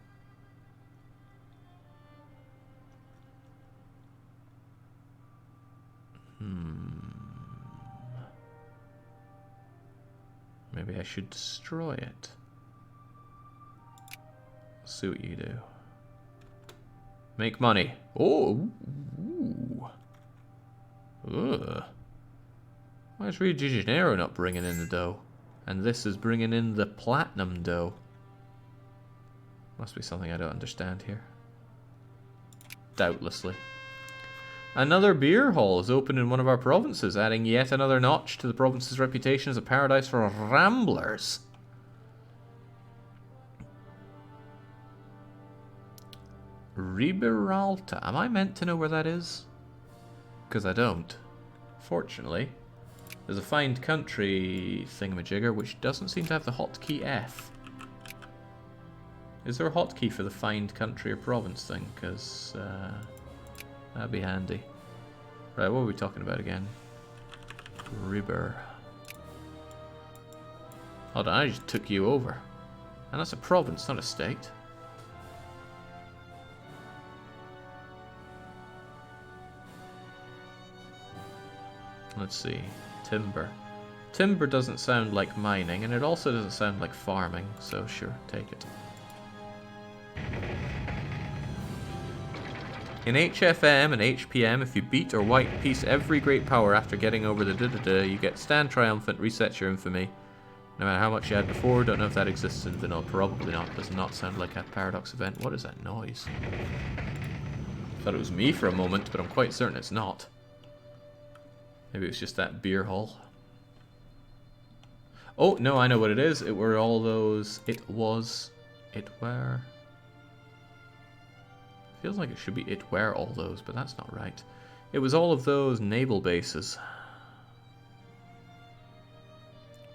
Maybe I should destroy it. See what you do. Make money. Oh! Ooh. Ugh. Why is Rio de Janeiro not bringing in the dough? And this is bringing in the platinum dough. Must be something I don't understand here. Doubtlessly. Another beer hall is opened in one of our provinces, adding yet another notch to the province's reputation as a paradise for ramblers. Riberalta. Am I meant to know where that is? Because I don't. Fortunately. There's a find country thingamajigger which doesn't seem to have the hotkey F. Is there a hotkey for the find country or province thing? Because that'd be handy. Right, what were we talking about again? Riber. Hold on, I just took you over. And that's a province, not a state. Let's see. Timber. Timber doesn't sound like mining, and it also doesn't sound like farming, so sure, take it. In HFM and HPM, if you beat or white piece every great power after getting over the da-da-da, you get stand triumphant, resets your infamy. No matter how much you had before, don't know if that exists in vanilla. Probably not. Does not sound like a paradox event. What is that noise? Thought it was me for a moment, but I'm quite certain it's not. Maybe it's just that beer hall. Oh, no, I know what it is. It were all those... It were... Feels like it should be it were all those, but that's not right. It was all of those naval bases.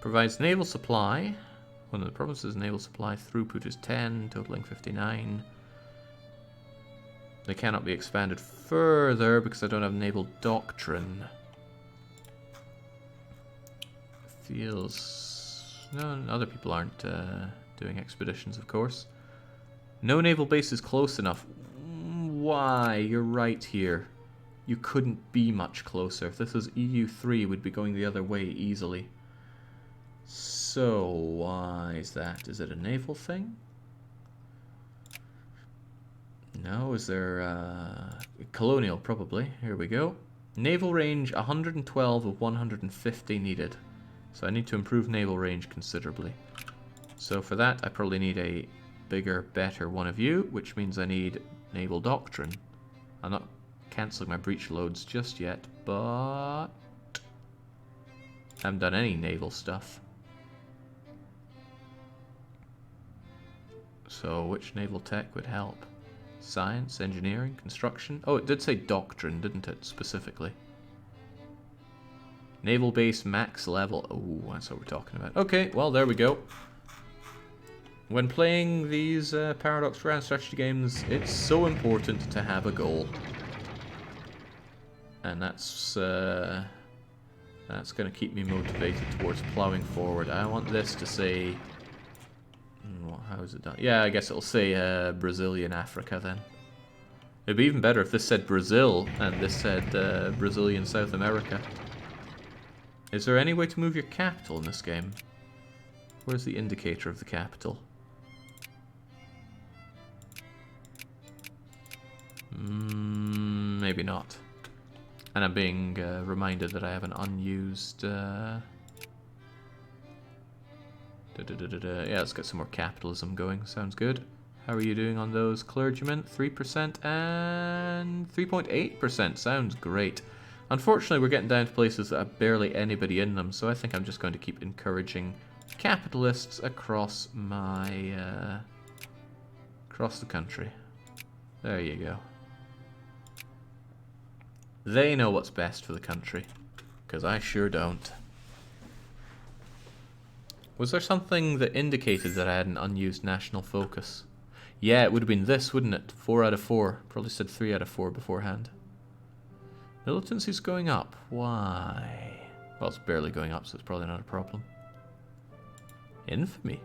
Provides naval supply. One of the province's naval supply throughput is 10, totaling 59. They cannot be expanded further because I don't have naval doctrine. Feels... No, other people aren't doing expeditions, of course. No naval base is close enough. Why? You're right here. You couldn't be much closer. If this was EU3, we'd be going the other way easily. So, why is that? Is it a naval thing? No, is there colonial, probably. Here we go. Naval range 112 of 150 needed. So I need to improve naval range considerably. So for that I probably need a bigger, better one of you, which means I need naval doctrine. I'm not cancelling my breach loads just yet, but I haven't done any naval stuff. So which naval tech would help? Science, engineering, construction? Oh, it did say doctrine, didn't it, specifically? Naval base max level. Oh, that's what we're talking about. Okay, well, there we go. When playing these Paradox Grand Strategy games, it's so important to have a goal. And that's going to keep me motivated towards plowing forward. I want this to say... how is it done? Yeah, I guess it'll say Brazilian Africa then. It'd be even better if this said Brazil and this said Brazilian South America. Is there any way to move your capital in this game? Where's the indicator of the capital? Maybe not. And I'm being reminded that I have an unused... Yeah, let's get some more capitalism going. Sounds good. How are you doing on those clergymen? 3% and 3.8%. Sounds great. Unfortunately, we're getting down to places that have barely anybody in them, so I think I'm just going to keep encouraging capitalists across my... across the country. There you go. They know what's best for the country, because I sure don't. Was there something that indicated that I had an unused national focus? Yeah, it would have been this, wouldn't it? 4 out of 4. Probably said 3 out of 4 beforehand. Militancy's going up. Why? Well, it's barely going up, so it's probably not a problem. Infamy.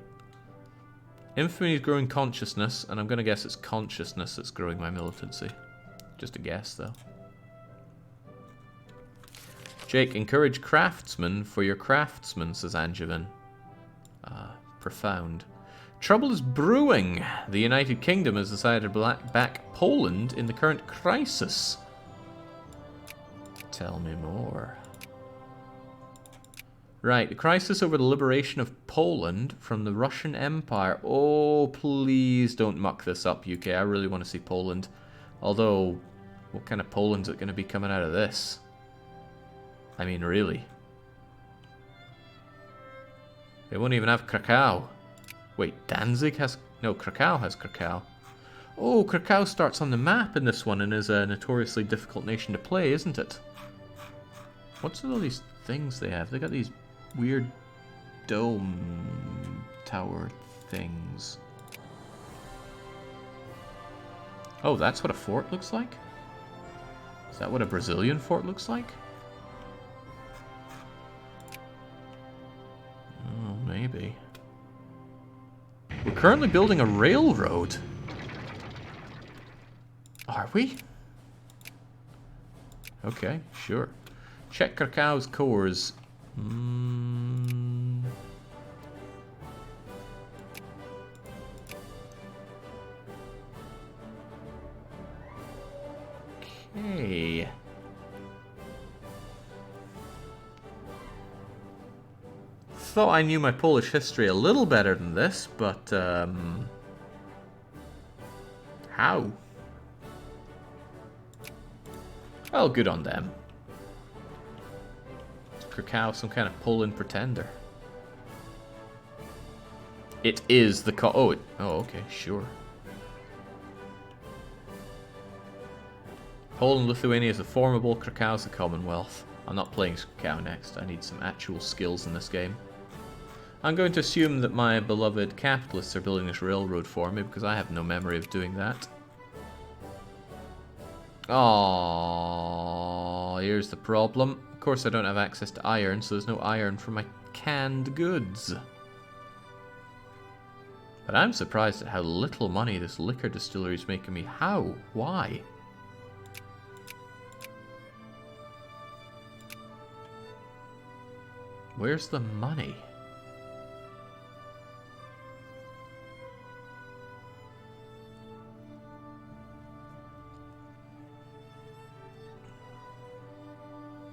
Infamy is growing consciousness, and I'm going to guess it's consciousness that's growing my militancy. Just a guess, though. Jake, encourage craftsmen for your craftsmen, says Angelin. Profound. Trouble is brewing. The United Kingdom has decided to back Poland in the current crisis. Tell me more. Right, the crisis over the liberation of Poland from the Russian Empire. Oh, please don't muck this up, UK. I really want to see Poland. Although, what kind of Poland's it going to be coming out of this? I mean, really. They won't even have Krakow. Wait, Danzig has... No, Krakow has Krakow. Oh, Krakow starts on the map in this one and is a notoriously difficult nation to play, isn't it? What's with all these things they have? They got these weird dome tower things. Oh, that's what a fort looks like? Is that what a Brazilian fort looks like? Oh, maybe. We're currently building a railroad. Are we? Okay, sure. Check Krakow's cores. Okay. Thought I knew my Polish history a little better than this, but how? Well, good on them. Is Krakow some kind of Poland pretender? It is the oh, okay, sure. Poland, Lithuania is a formidable, Krakow's the Commonwealth. I'm not playing Krakow next, I need some actual skills in this game. I'm going to assume that my beloved capitalists are building this railroad for me, because I have no memory of doing that. Oh, here's the problem. Of course I don't have access to iron, so there's no iron for my canned goods. But I'm surprised at how little money this liquor distillery is making me. How? Why? Where's the money?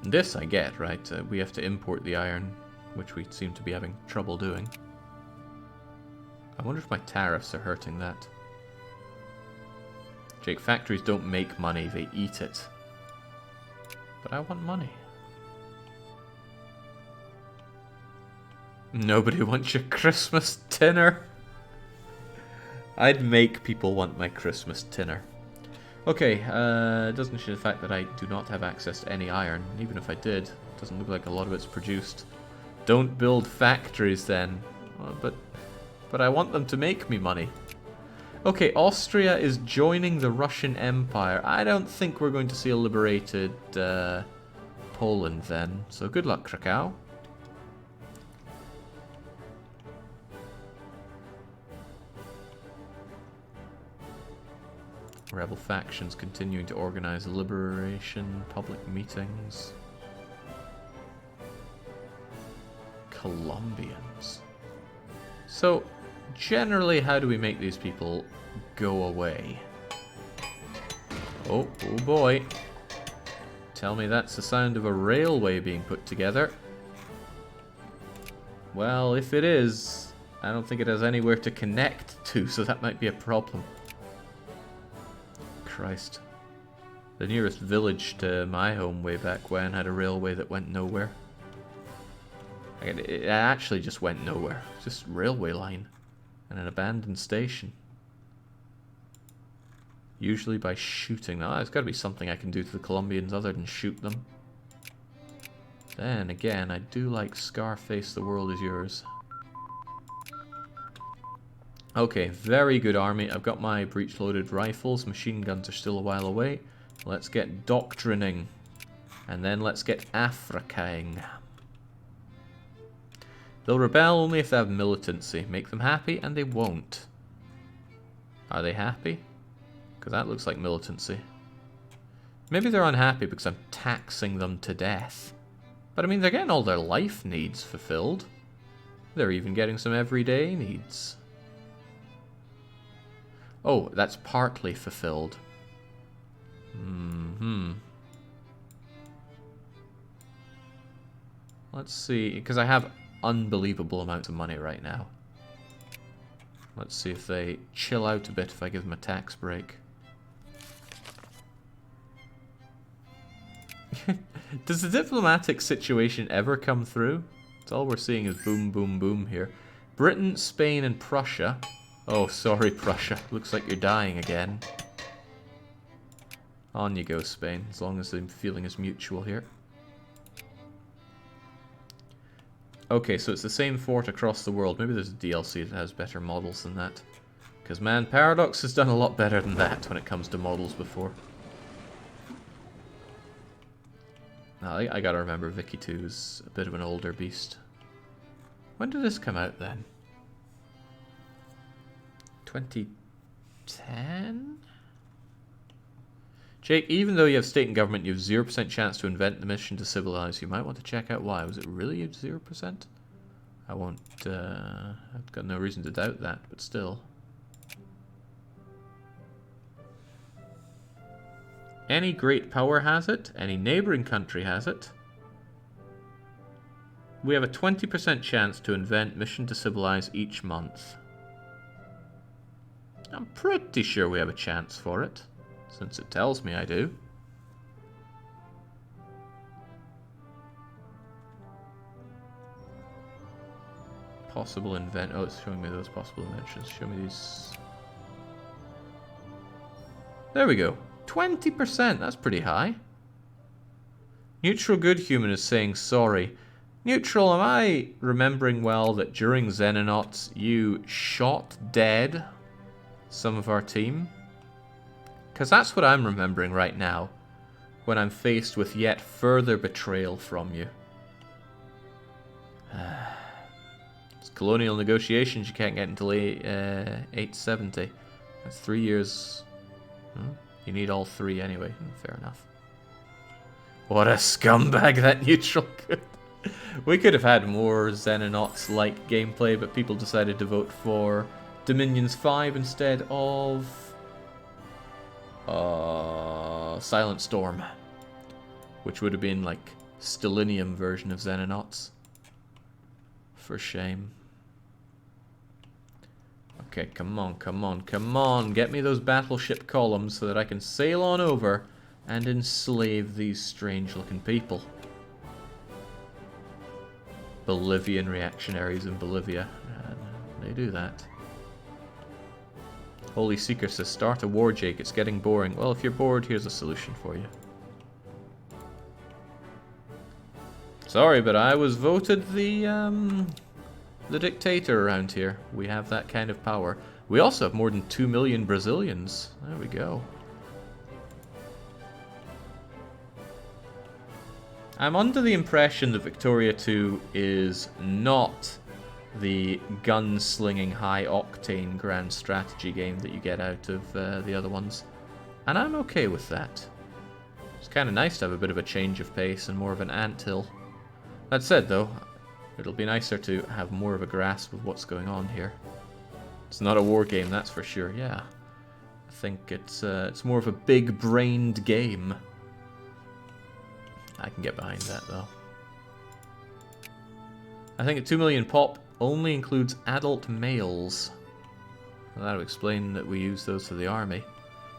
This I get, right? We have to import the iron, which we seem to be having trouble doing. I wonder if my tariffs are hurting that. Jake, factories don't make money, they eat it. But I want money. Nobody wants your Christmas dinner. I'd make people want my Christmas dinner. Okay, it doesn't change the fact that I do not have access to any iron. Even if I did, it doesn't look like a lot of it's produced. Don't build factories then. Well, but I want them to make me money. Okay, Austria is joining the Russian Empire. I don't think we're going to see a liberated Poland then. So good luck, Krakow. Rebel factions continuing to organize liberation, public meetings. Colombians. So, generally, how do we make these people go away? Oh boy. Tell me that's the sound of a railway being put together. Well, if it is, I don't think it has anywhere to connect to, so that might be a problem. Christ. The nearest village to my home way back when had a railway that went nowhere. It actually just went nowhere. Just railway line. And an abandoned station. Usually by shooting them. Oh, there's got to be something I can do to the Colombians other than shoot them. Then again, I do like Scarface, the world is yours. Okay, very good army. I've got my breech-loaded rifles. Machine guns are still a while away. Let's get doctrining. And then let's get Africaing. They'll rebel only if they have militancy. Make them happy, and they won't. Are they happy? Because that looks like militancy. Maybe they're unhappy because I'm taxing them to death. But I mean, they're getting all their life needs fulfilled. They're even getting some everyday needs. Oh, that's partly fulfilled. Let's see, because I have unbelievable amounts of money right now. Let's see if they chill out a bit if I give them a tax break. Does the diplomatic situation ever come through? It's all we're seeing is boom, boom, boom here. Britain, Spain, and Prussia. Oh, sorry, Prussia. Looks like you're dying again. On you go, Spain, as long as the feeling is mutual here. Okay, so it's the same fort across the world. Maybe there's a DLC that has better models than that. Because, man, Paradox has done a lot better than that when it comes to models before. Now, I gotta remember Vicky 2's a bit of an older beast. When did this come out, then? 2010? Jake, even though you have state and government, you have 0% chance to invent the mission to civilize. You might want to check out why. Was it really 0%? I won't, I've got no reason to doubt that, but still. Any great power has it. Any neighboring country has it. We have a 20% chance to invent mission to civilize each month. I'm pretty sure we have a chance for it, since it tells me I do. Possible invent... Oh, it's showing me those possible inventions. Show me these... There we go. 20%, that's pretty high. Neutral Good Human is saying sorry. Neutral, am I remembering well that during Xenonauts you shot dead some of our team? Because that's what I'm remembering right now, when I'm faced with yet further betrayal from you. It's colonial negotiations you can't get until 870. That's 3 years. You need all 3 anyway. Fair enough. What a scumbag that neutral could. We could have had more Xenonauts-like gameplay, but people decided to vote for Dominions 5 instead of Silent Storm, which would have been like Stellinium version of Xenonauts. For shame. Okay, come on, come on, come on. Get me those battleship columns so that I can sail on over and enslave these strange-looking people. Bolivian reactionaries in Bolivia. They do that. Holy Seeker says, start a war, Jake. It's getting boring. Well, if you're bored, here's a solution for you. Sorry, but I was voted the dictator around here. We have that kind of power. We also have more than 2 million Brazilians. There we go. I'm under the impression that Victoria 2 is not the gunslinging high-octane grand strategy game that you get out of the other ones. And I'm okay with that. It's kind of nice to have a bit of a change of pace and more of an anthill. That said, though, it'll be nicer to have more of a grasp of what's going on here. It's not a war game, that's for sure, yeah. I think it's more of a big-brained game. I can get behind that, though. I think a 2 million pop only includes adult males. Well, that'll explain that we use those for the army.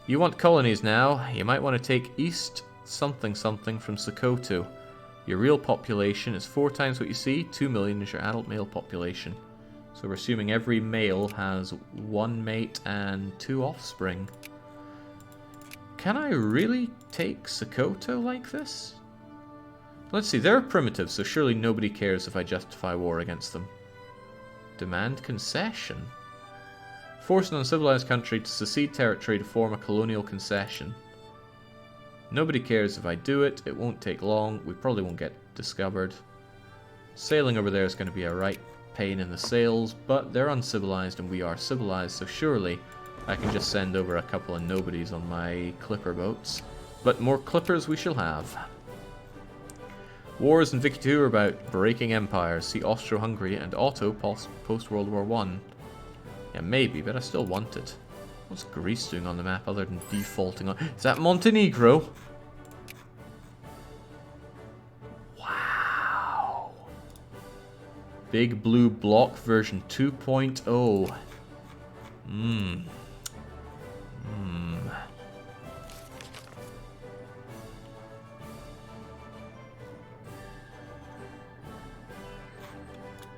You want colonies now? You might want to take east something something from Sokoto. Your real population is 4 times what you see. 2 million is your adult male population. So we're assuming every male has 1 mate and 2 offspring. Can I really take Sokoto like this? Let's see, they're primitive, so surely nobody cares if I justify war against them. Demand concession. Force an uncivilized country to secede territory to form a colonial concession. Nobody cares if I do it. It won't take long. We probably won't get discovered. Sailing over there is going to be a right pain in the sails, but they're uncivilized and we are civilized, so surely I can just send over a couple of nobodies on my clipper boats. But more clippers we shall have. Wars in Vicky 2 are about breaking empires. See Austro-Hungary and Otto post-World War I. Yeah, maybe, but I still want it. What's Greece doing on the map other than defaulting on... Is that Montenegro? Wow. Big Blue Block version 2.0.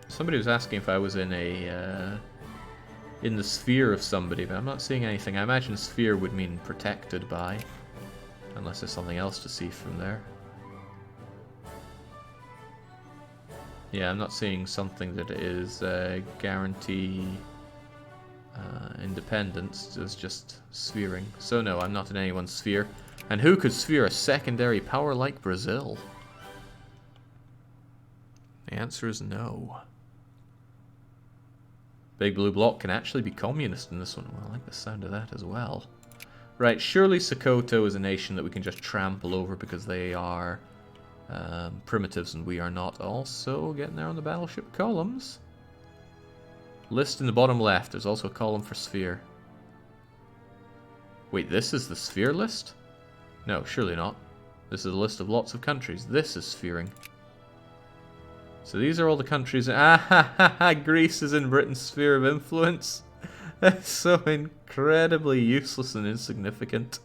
Somebody was asking if I was in a... in the sphere of somebody, but I'm not seeing anything. I imagine sphere would mean protected by, unless there's something else to see from there. Yeah, I'm not seeing something that is guarantee independence. It's just sphering. So no, I'm not in anyone's sphere. And who could sphere a secondary power like Brazil? The answer is no. Big Blue Block can actually be communist in this one. Well, I like the sound of that as well. Right, surely Sokoto is a nation that we can just trample over because they are primitives and we are not. Also, getting there on the battleship columns. List in the bottom left. There's also a column for sphere. Wait, this is the sphere list? No, surely not. This is a list of lots of countries. This is sphering. So these are all the countries. Greece is in Britain's sphere of influence. That's so incredibly useless and insignificant.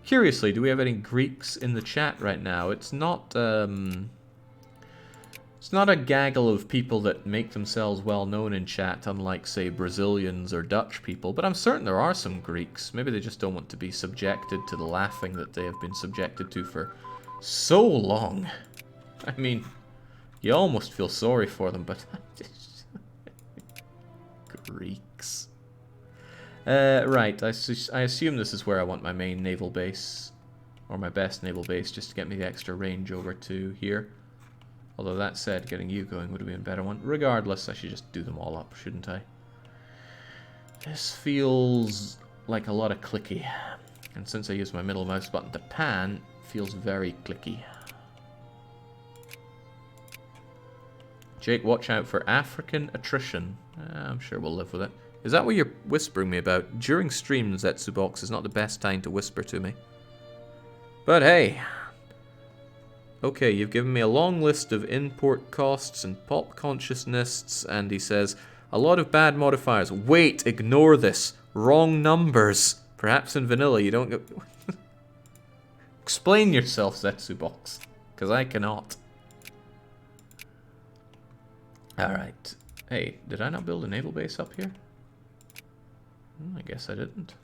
Curiously, do we have any Greeks in the chat right now? It's not a gaggle of people that make themselves well known in chat, unlike, say, Brazilians or Dutch people. But I'm certain there are some Greeks. Maybe they just don't want to be subjected to the laughing that they have been subjected to for so long. I mean... You almost feel sorry for them, but... Greeks. Right, I assume this is where I want my main naval base. Or my best naval base, just to get me the extra range over to here. Although that said, getting you going would have been a better one. Regardless, I should just do them all up, shouldn't I? This feels like a lot of clicky. And since I use my middle mouse button to pan, it feels very clicky. Jake, watch out for African attrition. I'm sure we'll live with it. Is that what you're whispering me about? During streams, Zetsubox is not the best time to whisper to me. But hey, Okay, you've given me a long list of import costs and pop consciousness, and he says, a lot of bad modifiers. Wait, ignore this. Wrong numbers. Perhaps in vanilla you don't get... Explain yourself, Zetsubox, because I cannot. Alright. Hey, did I not build a naval base up here? I guess I didn't.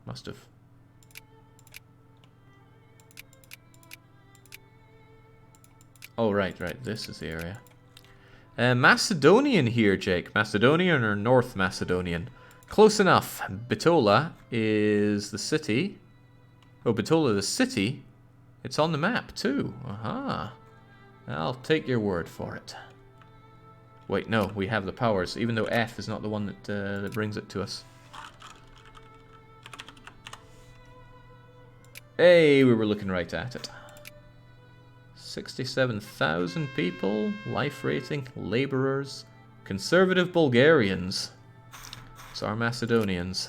Must have. Oh, right. This is the area. Macedonian here, Jake. Macedonian or North Macedonian? Close enough. Bitola is the city. Oh, Bitola, the city? It's on the map, too. Aha. I'll take your word for it. Wait, no, we have the powers, even though F is not the one that brings it to us. Hey, we were looking right at it. 67,000 people, life rating, laborers, conservative Bulgarians. It's our Macedonians.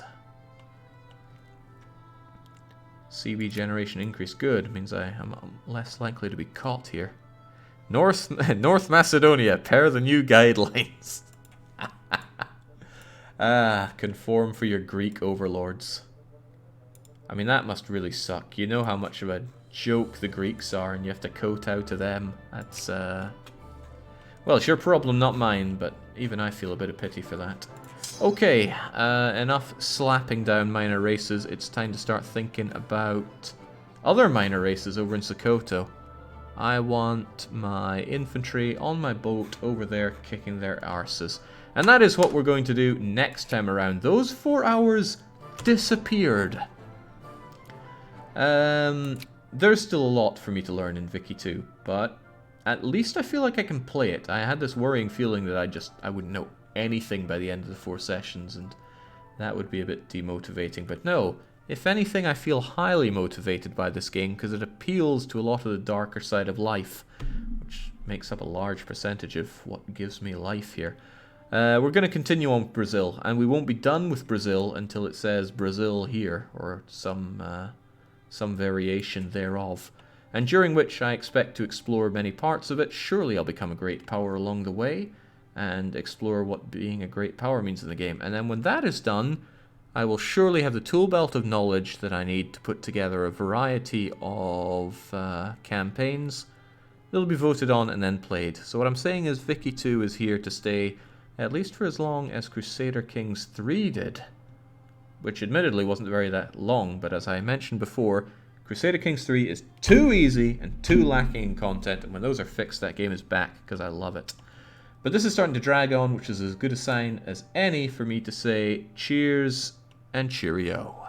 CB generation increase, good, means I am less likely to be caught here. North Macedonia, pair the new guidelines. Conform for your Greek overlords. I mean, that must really suck. You know how much of a joke the Greeks are, and you have to kowtow to them. That's, well, it's your problem, not mine, but even I feel a bit of pity for that. Okay, enough slapping down minor races. It's time to start thinking about other minor races over in Sokoto. I want my infantry on my boat over there kicking their arses. And that is what we're going to do next time around. Those 4 hours disappeared. There's still a lot for me to learn in Vicky 2, but at least I feel like I can play it. I had this worrying feeling that I wouldn't know anything by the end of the 4 sessions, and that would be a bit demotivating. But no, if anything, I feel highly motivated by this game because it appeals to a lot of the darker side of life, which makes up a large percentage of what gives me life here. We're going to continue on with Brazil, and we won't be done with Brazil until it says Brazil here, or some variation thereof, and during which I expect to explore many parts of it. Surely I'll become a great power along the way, and explore what being a great power means in the game. And then when that is done, I will surely have the tool belt of knowledge that I need to put together a variety of campaigns that'll be voted on and then played. So what I'm saying is Vicky 2 is here to stay, at least for as long as Crusader Kings 3 did. Which admittedly wasn't very that long, but as I mentioned before, Crusader Kings 3 is too easy and too lacking in content, and when those are fixed, that game is back, because I love it. But this is starting to drag on, which is as good a sign as any for me to say cheers and cheerio.